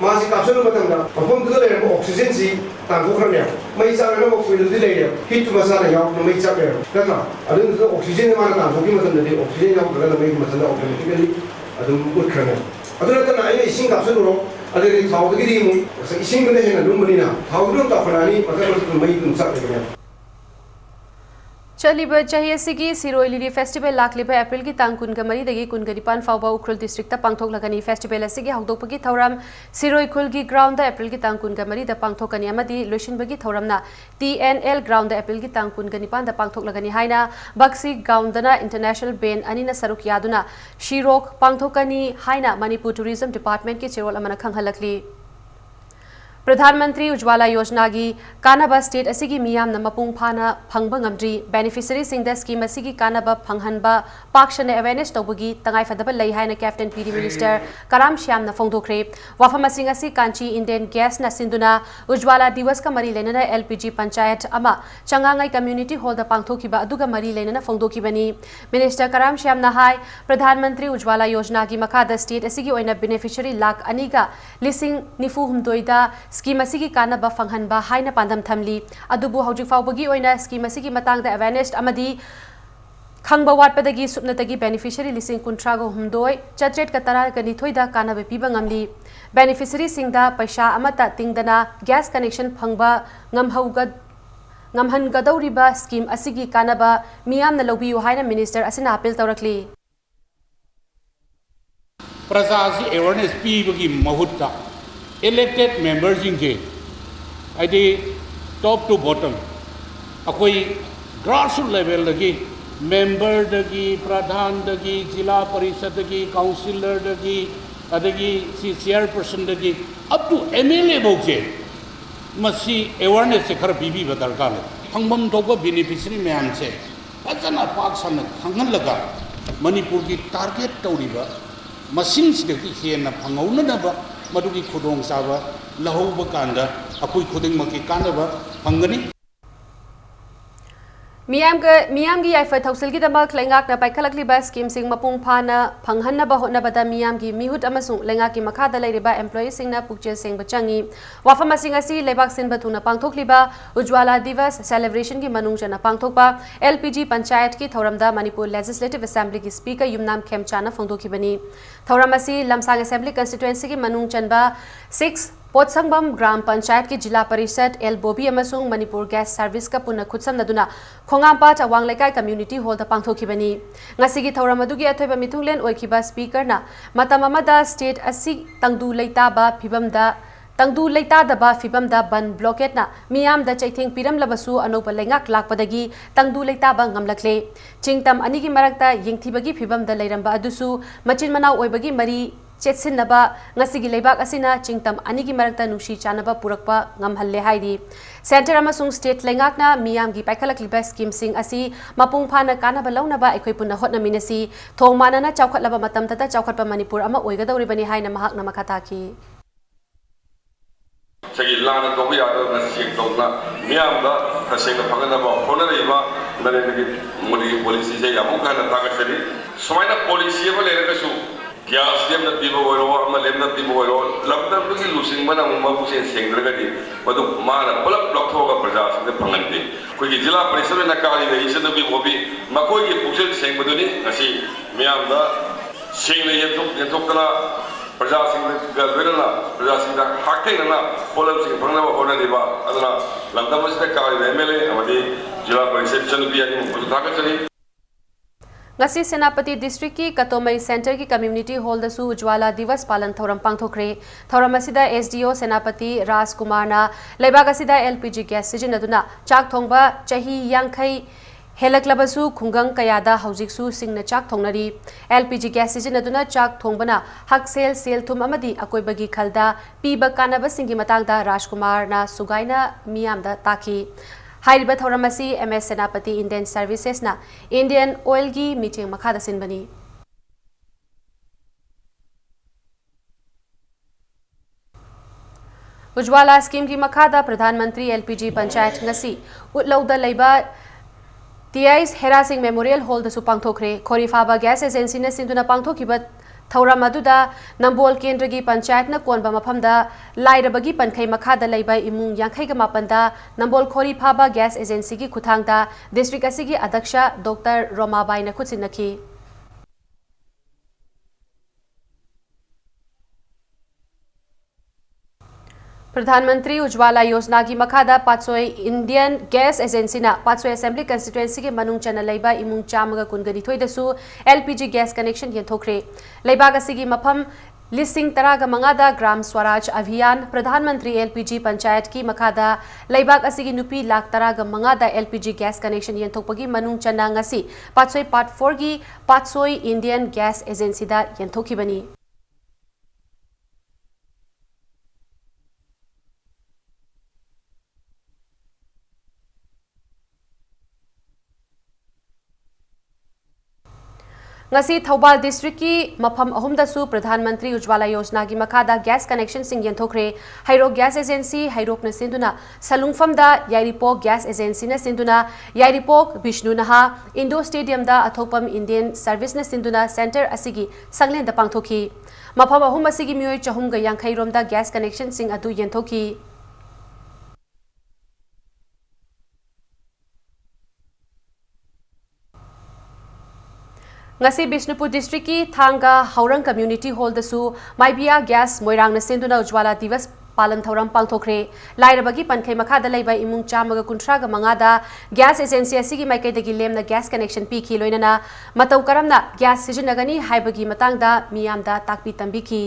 ma si capsule ma tam da ahum du le oxygen si tan ko khran ya mai sa na mo fluid di le ya heat ma sa na ya no mai sa ya ka ka adu du oxygen ma na tan ko ki ma tam da oxygen ya ko la mai ma tan da automatically adu ut khran ya adu na tan ai ising capsule ro adu thau gi di mu ising ko ne na dum bani na thau dum ta khana ni ma ka mai dum sa ya Chaliba Chahiasigi Siroi Lili Festival Lakliba April ki tang kun gamari dagi kun garipan fawba ukrul district ta pangthok lagani festival asigi hawdokpagi thauram Siroi Khulgi ground da April ki tang kun gamari da pangthokani amadi loishinbagi thauramna TNL ground da April ki tang kun ganipan da pangthok lagani haina Baksi ground na international band anina saruk yaduna Shirok pangthokani haina Manipur Tourism Department ki chirol amana khanghalakli Pradhanmantri Ujwala Yojana gi Kanaba State asigi miyam na mapung phana phangba ngamdri beneficiary sing da scheme asigi Kanaba phanghanba pakshane awareness tawbagi tangai fadaba lei haina Captain PD Minister Karam Shyam na phongdokre wafama sing asi Kanchi Indian Gas na sinduna Ujwala Divas ka mari lenana LPG Panchayat ama Changangai Community Hall da pangthokiba aduga mari lenana phongdokibani Minister Karam Shyam na hai Pradhanmantri Ujwala Yojana gi makada state asigi oina beneficiary lakh aniga lising nifu humdoida scheme asigi kanaba phanghanba haina pandam thamli adubu hojik fawbagi oina scheme asigi matang da awareness amadi khangba watpadagi supnatagi beneficiary lising kuntrago humdoi chatret ka tara gani thoida kanaba piba ngamli beneficiary singda paisa amata tingdana gas connection phangba ngamhan gadawriba scheme asigi kanaba miyamna lobiyu haina minister asina appeal tawrakli Prasasi awareness pibagi mahutta elected members inge adi top to bottom akoi grassroots level dagi member dagi pradhan dagi jila parishad dagi councillor dagi adagi chairperson dagi up to MLA bokse masi awareness se khar bibi badar kal thangmam dogo beneficiary mayam se ajana pak san khangan laga Manipur ki target tawriba masing sidagi hena phangau na ba madugi khudong saba lahouba kanda akoi khuding maki kanaba phangani Miyam gi yaifa thausil gi damak lengak na paikhalakli ba scheme sing mapung phana phanghanna ba hotna bada miyam gi mihut amasung lengak ki makhada leiriba employee sing na pukje sing bachangi wafama sing asi lebak sin batuna pangthokli ba Ujwala Divas celebration gi manung jana pangthokpa LPG Panchayat ki thoramda Manipur Legislative Assembly gi speaker Yumnam Khemchana phongdoki bani thoram asi Lamsang Assembly constituency gi manung chanba 6 Potsangbam Gram Panchayat ki Jila Parishad El Bobi amasung Manipur Gas Service ka puna khutsam naduna Khongampa Awang Lekai Community Hall da pangthokibani ngasigi thoram adugi athoiba mitunglen oikiba speaker na matam amada state asi tangdu leita ba phibam da tangdu leita daba fibam da ban blockade na miyam da chaithing piram labasu anopa lengak lakpadagi tangdu leita ba ngamlakle chingtam anigi marakta yingthibagi fibam da leiramba adusu machin manau oibagi mari chetsinaba ngasigi leibak asina chingtam anigi marakta nushi chanaba purakpa ngamhalle haidi center amasung state lengakna miyam gi paikhalak liba scheme sing asi mapung phana kanaba launaba ekhoi punna hotna minasi thongmana na chawkhatlaba matam tata chawkhatpa manipur ama oigadawribani haina mahak na makata ki segi lana to ya da na sing to na miyam da kaseng phagana ba hona reiba narendra modi policy se ya mukha na taga seri somaina policy ba lera kasu gas dem na tibo oiro ama lem na tibo oiro labda bugi losing mana ma bu sen sengdra ga di madu mana bulak block thoga praja se phangante koi gi jila parishad na kali ga isen bi obi makoi gi puksel seng baduni asi miyam da sing le yentok kana praja sing ga verana praja sing da hakte na polam sing phangna ba hona diba adana labda mas da kali mla amadi jila parishad chanu bi ani mu thaka chali ngasi senapati district ki katomai center ki community hall da su ujwala divas palan thoram pangthokre thoram asida sdo senapati ras kumar na leibaga sida lpg gas sijinaduna chak thongba chahi yankhai helaklabasu khungang kayada haujiksu singna chak thongnari lpg gas sijinaduna chak thongbana haksel sel thum amadi akoibagi khalda piba kanaba singi matangda ras kumar na sugaina miyamda taki हाइरिबा थौरमसी MS Senapati Indian services ना Indian Oil की meeting मखादा सिनबनी Ujjwala scheme की मखादा प्रधानमंत्री LPG panchayat ngasi उतलौदा लेबा टीआईएस हेरासिंग मेमोरियल हॉल दसु पांगथोखरे खोरीफाबा गैस एजेंसी ने सिंधुना पांगथोखिबा थौरम अदुदा नंबोल केंद्र की पंचायत न कोनबा मफमदा लाइरबगी पनखै मखादा लेबा इमुंग यांखैगा मापनदा नंबोल खोरीफाबा गैस एजेंसी की खुथांगदा डिस्ट्रिक्ट असिगी अध्यक्ष डॉक्टर रोमाबाई न खुसिनखी प्रधानमंत्री उज्ज्वला योजना की मखादा पाचोय इंडियन गैस एजेंसी ना पाचोय असेंबली कंस्टिट्युएंसी के मनुंग चना लेबा इमुंग चामगा कुनगरी थोइदसु LPG gas connection यंथोखरे लेबाग असिगी मफम लिसिंग तरागा मंगादा Gram Swaraj Abhiyan प्रधानमंत्री एलपीजी पंचायत की मखादा लेबाग असिगी नुपी लाख तरागा मंगादा एलपीजी गैस कनेक्शन यंथोकपगी मनुंग चना ngasi पाचोय पार्ट 4 की पाचोय इंडियन गैस एजेंसी दा यंथोखिबनी ngasi Thobal district ki mafam ahumdasu प्रधानमंत्री उज्ज्वला योजना की मखादा गैस कनेक्शन सिंग यंथोखरे हाइरो गैस एजेंसी हाइरोप न सिंधुना सलुंगफम दा यारिपोक गैस एजेंसी न सिंधुना यारिपोक विष्णु नहा इंडो स्टेडियम दा अथोपम इंडियन सर्विस न सिंधुना सेंटर असिगी संगलेन दा पांगथोखी मफम अहुम असिगी मियोय चहुम गा यांखैरोम दा गैस कनेक्शन सिंग अदु यंथोखी ngasi Bishnupur district ki thanga haurang community hall dasu maibia gas moirang na senduna ujwala divas palan thoram pangthokre lairabagi pankhai makhada leiba imung chamaga kunthra ga mangada gas agency asigi maikai dagi lemna gas connection pi ki loinana matau karamna gas sijinagani haibagi matangda miyamda takpi tambi ki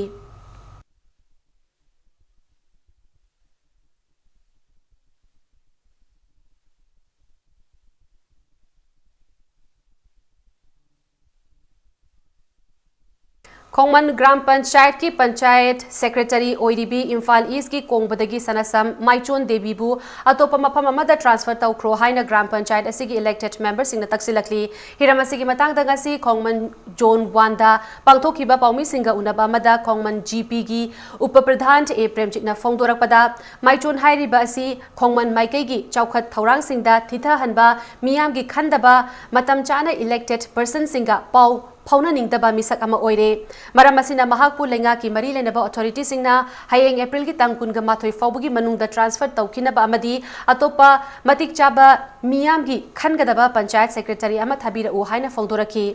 खोंगमन Gram Panchayat की panchayat secretary ओईडीबी Imphal East की कोंगबदगी सनसम माइचोन देवीबू अतोप मफम अमदा transfer तौख्रो हाइना ग्राम पंचायत असिगी इलेक्टेड मेंबर सिंगना तक्सिलकली हिरम असिगी मतंगदा ngasi खोंगमन जोन 1 दा पांगथोखिबा पाउमी सिंगा उनबा अमदा खोंगमन जीपी की उप प्रधान ए प्रेमजितना फोंदोरकपदा माइचोन हाइरिबा असि खोंगमन माइकैगी चौखत थौरांग सिंगदा थिथा हनबा मियाम की खंदबा मतम चाना इलेक्टेड पर्सन सिंगा पाउ फाउना निंगदबा मिसक अमा ओइरे मरम असिना महाकपु लेंगा की मरी लेनबा अथॉरिटी सिंगना हायेंग अप्रैल की तंग कुनगा माथोय फाउबगी मनुंगदा ट्रांसफर तौखिनबा अमदी अतोपा मतिक चाबा मियाम की खनगदबा पंचायत सेक्रेटरी अमा थाबीर उ हाइना फोंदोरकी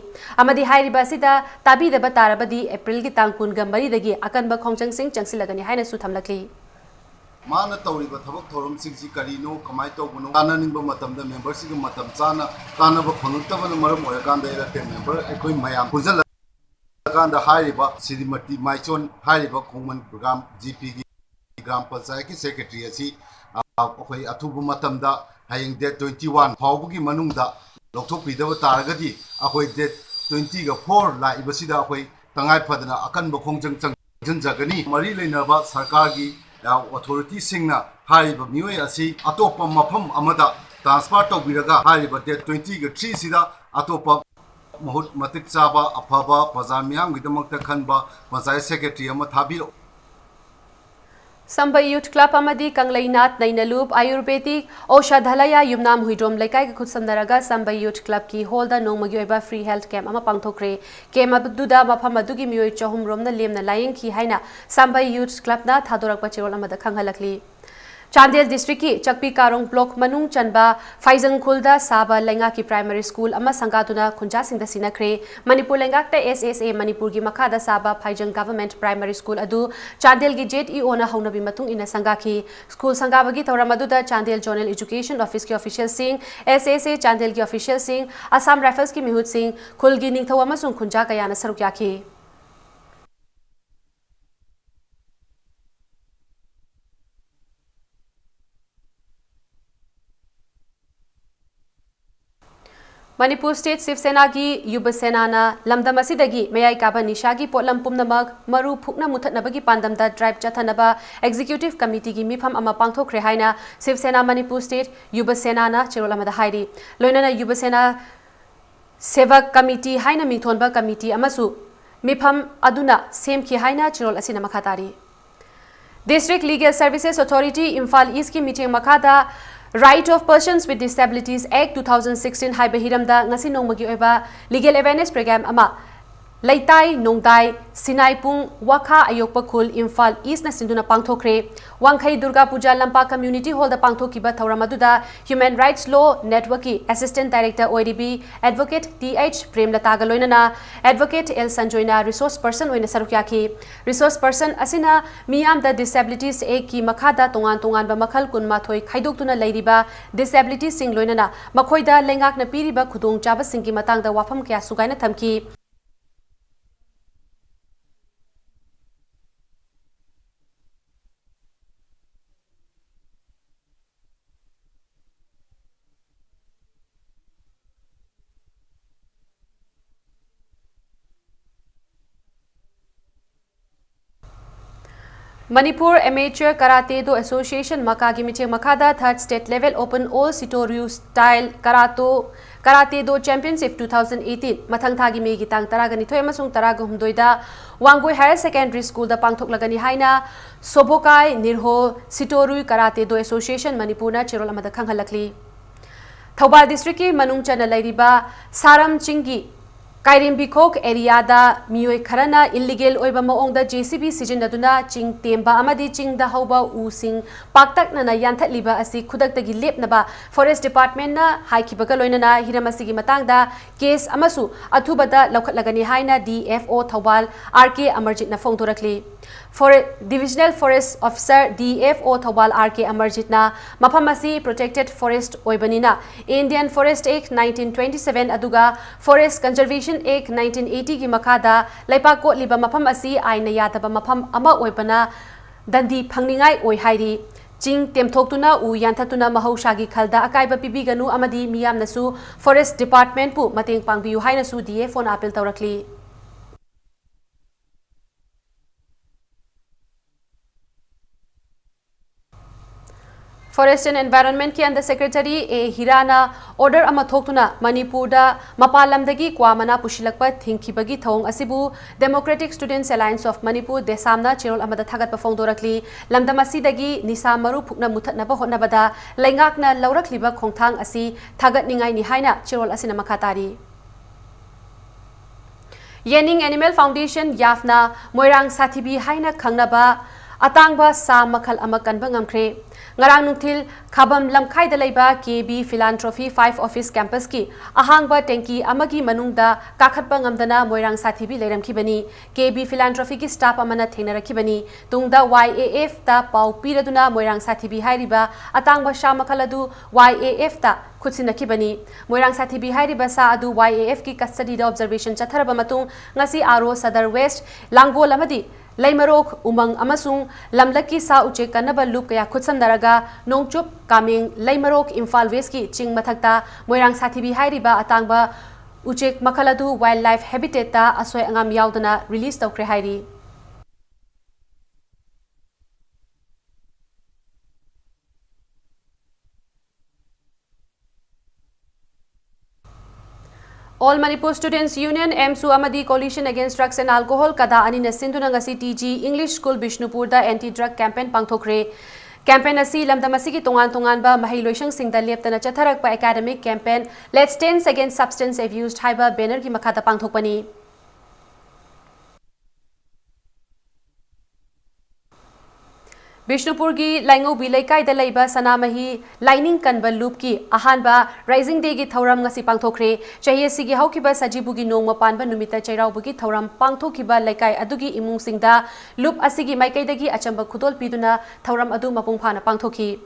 अमदी हाइरिबा सिदा ताबीदबा तारबदी अप्रैल की तंग कुनगा मरी दगी अकनबा खोंगचंग सिंग चंगसिलगनी हाइना सु थमलकली माना तौरीबा थबक थोरम सिंगसी करीनो कमाय तौबनो कानानिंबा मतमदा मेंबरसिग मतम चाना कानाबा फंगतबन मरम ओयकांदा इलेक्टेड मेंबर एकोय मयाम पुजल कांदा हारिबा श्रीमती माइचोन हारिबा खोंगमन प्रोग्राम जीपी की ग्राम पंचायत की सेक्रेटरी असी अखोई अथुब मतमदा हयेंग डेट 21 फाउबगी मनुंगदा लौथोकपीदब तारगदी अखोई डेट 24 लाइबसिदा अखोई तंगाई फदना अकन बखोंजंग चंगजनजगनी मरी लेनबा सरकार की अथॉरिटी सिंगना हारिब मियोय असी अतोप मफम अमदा ट्रांसफर तौबिरगा हारिब डेट 23 सिदा अतोप महूत मतिक चाबा अफबा प्रजा मियामगिदमक्ता खनबा पंचायत सेक्रेटरी अमा थाबिरो Sambai Youth Club amadi Kangleinat Nainalup Ayurvedic Oshadhalaya Yumnam Huidrom Lekai ki khutsamnaraga Sambai Youth Club ki holda nongmagi oiba free health camp ama pangthokre camp aduda mafam adugi mioi chahum romna lemna layeng ki haina Sambai Youth Club na thadorakpa chirol amada khanghalakli Chandel district ki Chakpi Karong block manung chanba Faizang Khulda Saba Lenga ki primary school ama sangatuna khunja singda sinakre Manipur Lengak ta SSA Manipur gi makhada Saba Faizang government primary school adu Chandel gi JEO na haunabi matung ina sangaki school sangabagi tawramaduda Chandel Zonal Education Office ki official sing SSA Chandel gi official sing Assam Rifles ki mihut sing khulgi ningthaw amasung khunja kayana saruk yakhi Manipur State Shiv Sena gi Yuba Sena na lamdam asidagi mayai kaba nisha gi potlam pumnamak maru phukna muthatnabagi pandamda drive chathanaba executive committee gi mifam ama pangthokre haina Shiv Sena Manipur State Yuba Sena na chirolamada hairi loinana Yuba Sena Sevak committee haina mingthonba committee amasu mifam aduna semki haina chirol asina makhatari District Legal Services Authority Imphal East ki meeting makhada Right of Persons with Disabilities Act 2016 haiba hiramda ngasi nongmagi oiba legal awareness program ama Leitai Nongdai Sinaipung Wakha Ayokpa Khul Imphal East na sinduna pangthokre Wangkhai Durga Puja Lampa Community Hall da pangthokiba thawramaduda Human Rights Law Network ki Assistant Director OIDB Advocate TH Premlata galoinana Advocate L Sanjoina Resource Person oina sarukyaki Resource Person asina miyam da Disabilities Act ki makhada tongan ba makhal kunmathoi khaidoktuna leiriba disability sing loinana makhoida lengak na piriba khudong chaba singki matangda wafam kya sugaina thamki Manipur Amateur Karate Do Association Makagi Micheng Makada Third State Level Open All Sitoryu Style Karate Do Championship 2018 Mathang Thagi Mei Gitang Taragani Thoi Amasung Taraga Humdoida Wangoi Higher Secondary School da Pangthok Lagani Haina Sobokai Nirho Sitoryu Karate Do Association Manipur na Chirol Amada Khanghalakli Thoubal District ki Manung Chana Lairiba Saram Chingi Kairim Bikok area da mioi kharana illegal oiba maongda JCB sijinaduna ching temba amadi ching da hauba using paktak na yanthat liba asi khudak tagi lepnaba forest department na haikibaga loinana hiramasigi matangda case amasu athubada laukhat lagani haina DFO Thoubal RK Amarjit na phongdorakli for Divisional Forest Officer DFO Thoubal RK Amarjit na maphamasi protected forest oibanina Indian Forest Act 1927 aduga Forest Conservation Act 1980 ki makhada laipak ko liba mafam asi aina yadaba mafam ama oibana dandi phangningai oi hairi ching temthoktuna u yanthatuna mahausagi khalda akaiba pibiganu amadi miyamnasu Forest Department pu mateng pangbiu hainasu DFO na appeal tawrakli Forest and Environment ki Under Secretary A Hirana order ama thoktuna Manipur da mapalamdagi kwamana pushilakpa thingkibagi thong asibu Democratic Students Alliance of Manipur desamna chirol amada thagat pa phongdorakli lamdamasi dagi nisa maru phukna muthatna ba hotnabada lengakna laurakliba khongthang asi thagat ningai ni haina chirol asina makhatari Yening Animal Foundation Yafna Moirang Sathibi haina khangnaba atangba sa makhal ama kanba ngamkhre ngarang nungthil khabam lamkhai da leiba KB Philanthropy 5 Office Campus ki ahangba tanki amagi manungda kakhatpa ngamdana moirang sathibi leiramkhibani KB Philanthropy ki staff amana thengnarakibani tungda YAF ta pau piraduna moirang sathibi hairiba atangba sha makhaladu YAF ta khutsinakibani moirang sathibi hairiba sa adu YAF ki custody da observation chatharaba matung ngasi aro Sadar West Langol amadi Laimarok Umang Amasung Lamlaki Sa Uche Kanaba Loop Kaya Kutsandaraga Nongchup Kaming Laimarok Imphal West ki Ching Mathakta Moirang Sathibi Hairiba Atangba Uchek Makaladu Wildlife Habitat ta Asoy Angam Yaudana release Tokre Hairi. All Manipur Students Union MSU Amadi Coalition Against Drugs and Alcohol Kada Anina Sindhuna ngasi TG English School Bishnupur da anti-drug campaign pangthokre. Campaign asi lamdamasi ki tongan ba mahai loisang singda leptana chatharak pa academic campaign Let's Dance Against Substance Abuse haiba banner ki makhata pangthokpani. Bishnupur gi Laingo Bilaikai da laiba sanamahi lining kanba loop ki ahanba Rising Day gi thauram ngasi pangthokre chahiye sigi haukiba sajibu gi nongma panba numita chairaubu gi thauram pangthokiba laikai adugi imung singda loop asigi maikai dagi achamba khudol piduna thauram adu mapung phana pangthoki.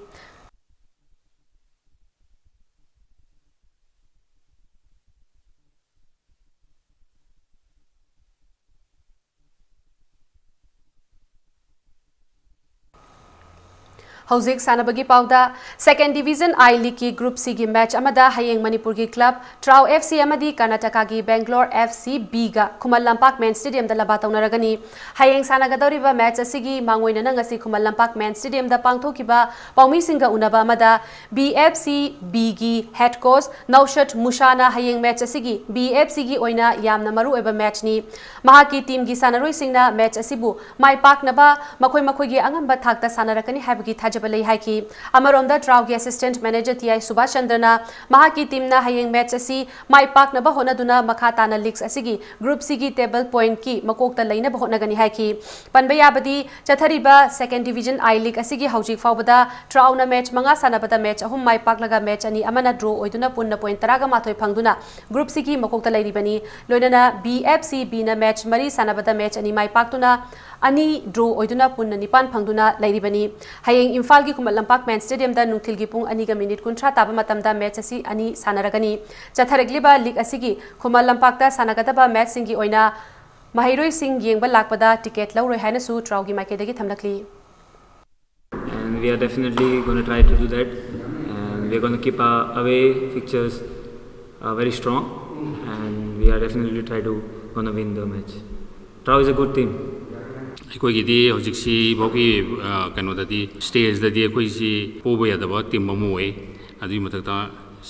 Hauzik Sanabagi Pauda, 2nd Division I League ki Group C ki match amada hayeng Manipur ki club Trau FC amadi Karnataka ki Bangalore FC B ga Khumal Lampak Main Stadium da laba taunaragani. Hayeng sanagadoriba match asigi mangoina ngasi Khumal Lampak Main Stadium da pangthokiba Paumi Singha unaba amada BFC B gi head coach Naushat Mushana hayeng match asigi BFC gi oina yamna maru eba match ni. Mahaki team gi sanaroi singna match asibu mai pak naba makhoi gi angamba thakta sanarakani habagi Balai Haiki, Amaronda Traugi Assistant Manager T.I. Subhash Chandrana, Mahaki Timna Hayeng Match Asi, Mai Park Nabahona Duna Makatana Leaks Asigi, Group Sigi Table Point Ki, Makokta Laina Bahonagani Haiki, Panbayabadi, Chathariba, 2nd Division I League Asigi Haujik Faubada, Trauna Match, Manga Sanabada Match, Ahum Mai Park Laga Match, Ani Amana Draw, Oiduna Punna Point Taraga Matoi Pangduna, Group Sigi Makokta Lairibani, Loinana BFC Bina Match, Mari Sanabada Match, Ani Mai Park Tuna, Ani Draw, Oiduna Punna Nipan Pangduna Lairibani, Hayeng Imphal gi Khumal Lampak Main Stadium da nungthil gi pung ani ga minute kunthra taba matam da match asi ani sanaragani chatharegliba league asigi Khumal Lampak da sanagadaba match singi oina mahairoi sing yengba lakpada ticket lawroi haina su Trau gi maike dagi thamlakli. And we are definitely going to try to do that, and we are going to keep our away fixtures very strong, and we are definitely try to going to win the match. Trau is a good team. ꯑꯩꯈꯣꯏꯒꯤꯗꯤ ꯍꯧꯖꯤꯛꯁꯤ ꯐꯥꯎꯒꯤ ꯀꯩꯅꯣꯗꯗꯤ ꯁ꯭ꯇꯦꯖꯗꯗꯤ ꯑꯩꯈꯣꯏꯁꯤ ꯄꯣꯕ ꯌꯥꯗꯕ team ꯑꯃ ꯑꯣꯏ ꯑꯗꯨꯒꯤ ꯃꯊꯛꯇ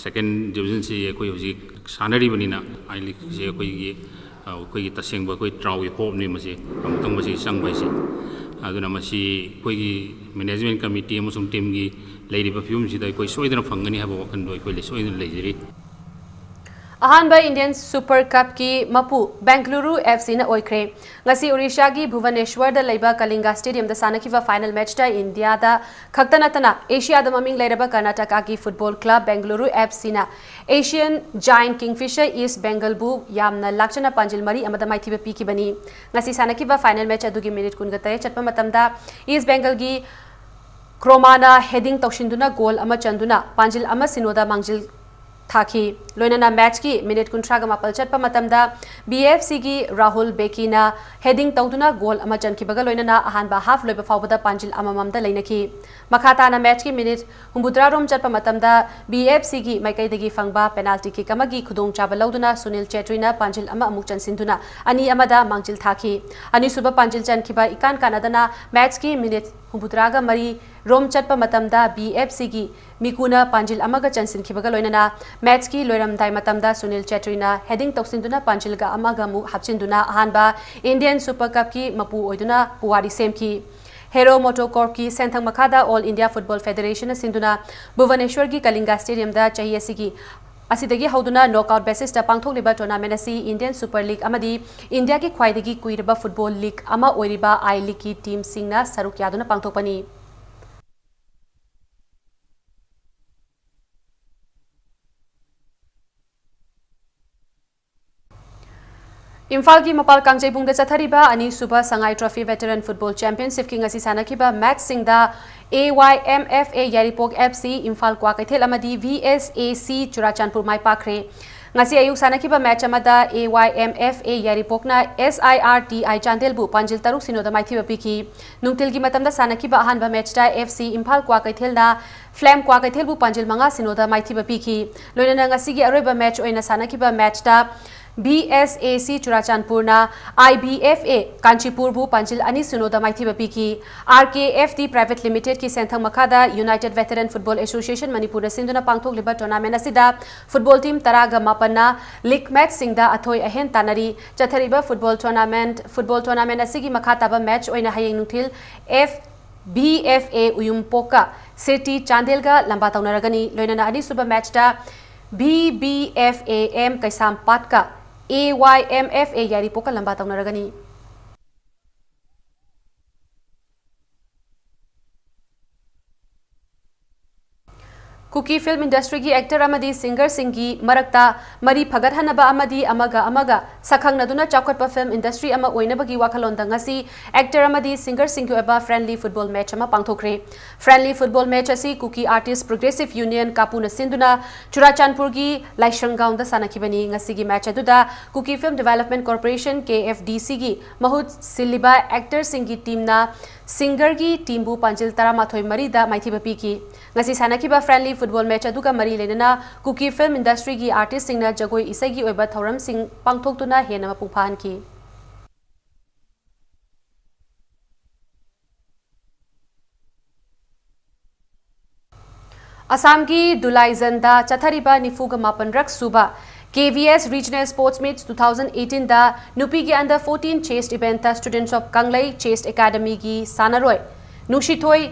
2nd ꯗꯤꯕꯤꯖꯟꯁꯤ ꯑꯩꯈꯣꯏ ꯍꯧꯖꯤꯛ ꯁꯥꯟꯅꯔꯤꯕꯅꯤꯅ ꯑꯥꯏ ꯂꯤꯒꯁꯤ ꯑꯩꯈꯣꯏꯒꯤ ꯇꯁꯦꯡꯕ ꯑꯩꯈꯣꯏ ꯇ꯭ꯔꯥꯎꯒꯤ ꯍꯣꯞꯅꯤ ꯃꯁꯤ ꯑꯃꯨꯛꯇꯪ ꯃꯁꯤ ꯆꯪꯕ ꯍꯥꯏꯁꯤ ꯑꯗꯨꯅ ꯃꯁꯤ ꯑꯩꯈꯣꯏꯒꯤ ꯃꯦꯅꯦꯖꯃꯦꯟꯠ ꯀꯃꯤꯇꯤ ꯑꯃꯁꯨꯡ ꯇꯤꯝꯒꯤ ꯂꯩꯔꯤꯕ ꯐꯤꯕꯝꯁꯤꯗ ꯑꯩꯈꯣꯏ ꯁꯣꯏꯗꯅ ꯐꯪꯒꯅꯤ ꯍꯥꯏꯕ ꯋꯥꯈꯜꯗꯣ ꯑꯩꯈꯣꯏ ꯁꯣꯏꯗꯅ ꯂꯩꯖꯔꯤ. Ahanba Indian Super Cup ki Mapu Bengaluru FC na oikre ngasi Odisha gi Bhubaneswar da leiba Kalinga Stadium da sanakiva final match da India da khaktanatana Asia da maming leiraba Karnataka ki Football Club Bengaluru FC na Asian Giant Kingfisher East Bengal bu yamna lakchana panjil mari amada maithiba piki bani ngasi sanakiva final match adugi minute kungatay chatpa matamda East Bengal gi Kromana heading tawshinduna goal ama chanduna panjil ama sinoda mangjil Thaki Loinana match ki minute kuntraga mapal chatpa matamda BFC gi Rahul Bekina heading tawduna goal ama chankibaga loinana ahanba half loiba fawbada panjil amamamda leinaki makhatana match ki minute humbudra rom chatpa matamda BFC gi maikaidagi fangba penalty kick amagi khudong chaba lauduna Sunil Chetrina panjil ama amuk chansinduna ani amada mangjil thaki ani suba panjil chankiba ikan kanadana match ki minute humbudraga mari rom chatpa matamda BFC gi Mikuna panjil amaga chansin khibaga loinana match ki loiram dai matamda Sunil Chetrina heading toksinduna panjil ga amaga mu hapchinduna ahanba Indian Super Cup ki mapu oiduna puwari semki Hero Motocorp ki senthang makhada All India Football Federation sinduna Bhubaneswar gi Kalinga Stadium da chahiye sigi asidagi hauduna knockout basis da pangthokliba tournament asi Indian Super League amadi India ki khwaidagi kuiraba football league ama oiriba I League ki team singna saruk yaduna pangthokpani. Imphal ki Mapal Kangjebung da chathariba ani suba Sangai Trophy Veteran Football Championship ki ngasi sanakiba match singda AYMFA Yaripok FC Imphal Kwa Kaithel amadi VSAC Churachandpur mai pakre ngasi ayuk sanakiba match amada AYMFA yaripokna SIRTI Chandel bu panjil taruk sinoda maithiba piki nungtil gi matamda sanakiba ahanba match da FC Imphal kwa kaithelna Flame kwa kaithel bu panjil manga sinoda maithiba piki loinana ngasi gi aroiba match oina sanakiba match da BSAC Churachandpurna IBFA Kanchipur bu panjil ani sinoda maithiba piki RKFT Private Limited ki senthang makada United Veteran Football Association Manipur sinduna pangthok liba tournament asida football team taraga mapana league match singda athoi ahen tanari chathariba football tournament asigi makhataba match oina hayeng nungthil BFA Uyumpoka City Chandelga lamba taunaragani loinana ani suba match da BBFAM Kaisam Patka AYMFA Yaripoka lamba taunaragani Cookie film industry ki actor amadi singer singi marakta mari phagat hanaba amadi amaga sakhang naduna chakotpa film industry ama oinabagi wakhalon dangasi actor amadi singer singyu eba friendly football match ama pangthokre friendly football match asi Cookie Artists Progressive Union kapuna sinduna Churachandpur gi Laishangaon da sanakibani ngasi gi match aduda Cookie Film Development Corporation KFDC gi mahut siliba actor singi team na singer gi team bu panjil taramathoi mari da maithiba piki ngasi sanakiba friendly football match aduga mari lenana Cookie film industry gi artist singna jagoi isai gi oiba thoram sing pangthoktuna hena mapungphan ki Assam ki Dulaizanda chathariba nifuga mapan rak suba KVS Regional Sports Meets 2018 da Nupi gi under 14 chest event ta students of Kanglai Chest Academy gi sanaroi Nushithoi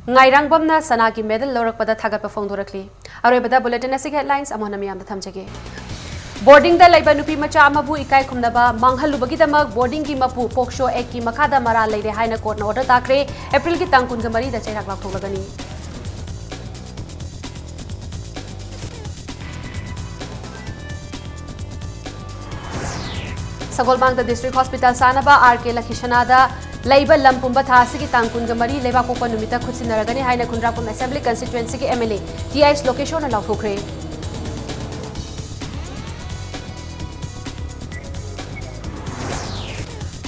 Ngairang sana ki medal lorak pada thagat pa phongdorakli aroi bada bulletin asig headlines amona miyam da thamjage boarding da laiba nupi macha amabu ikai khumnaba manghalubagi damak boarding gi mapu poksho ek ki makada mara leire haina court na order takre April ki tangkun ga mari da chairak lak tholagani Sagolbang the district hospital sanaba RK Lakhishanada Laiba Lampumba Thasiki Tangkunga Mari Leva Popa Numita Kutsinaragani Haina Kundrapum Assembly Constituency MLA TI's location allow for Kray.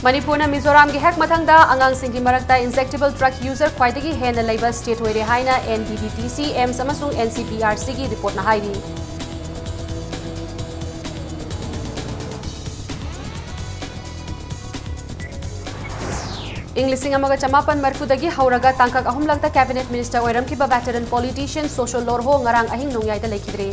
Manipur na Mizoram gi hek mathangda angang singi marakta injectable drug user khwaidagi hena laiba state hoire haina NDDTC M samasung NCPRC gi report na hairi English amaga chamapan marfudagi hauraga tangkak ahum langta cabinet minister oiram ki ba veteran politician social lorho ngarang ahing nongyai da lekidre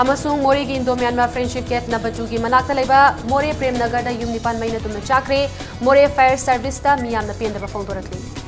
amasung Mori gi Indo Myanmar friendship gate na bajugi manakta leba More Prem Nagar da yum nipan maina tumna chakre More fire service da miyam na penda ba phongdorakli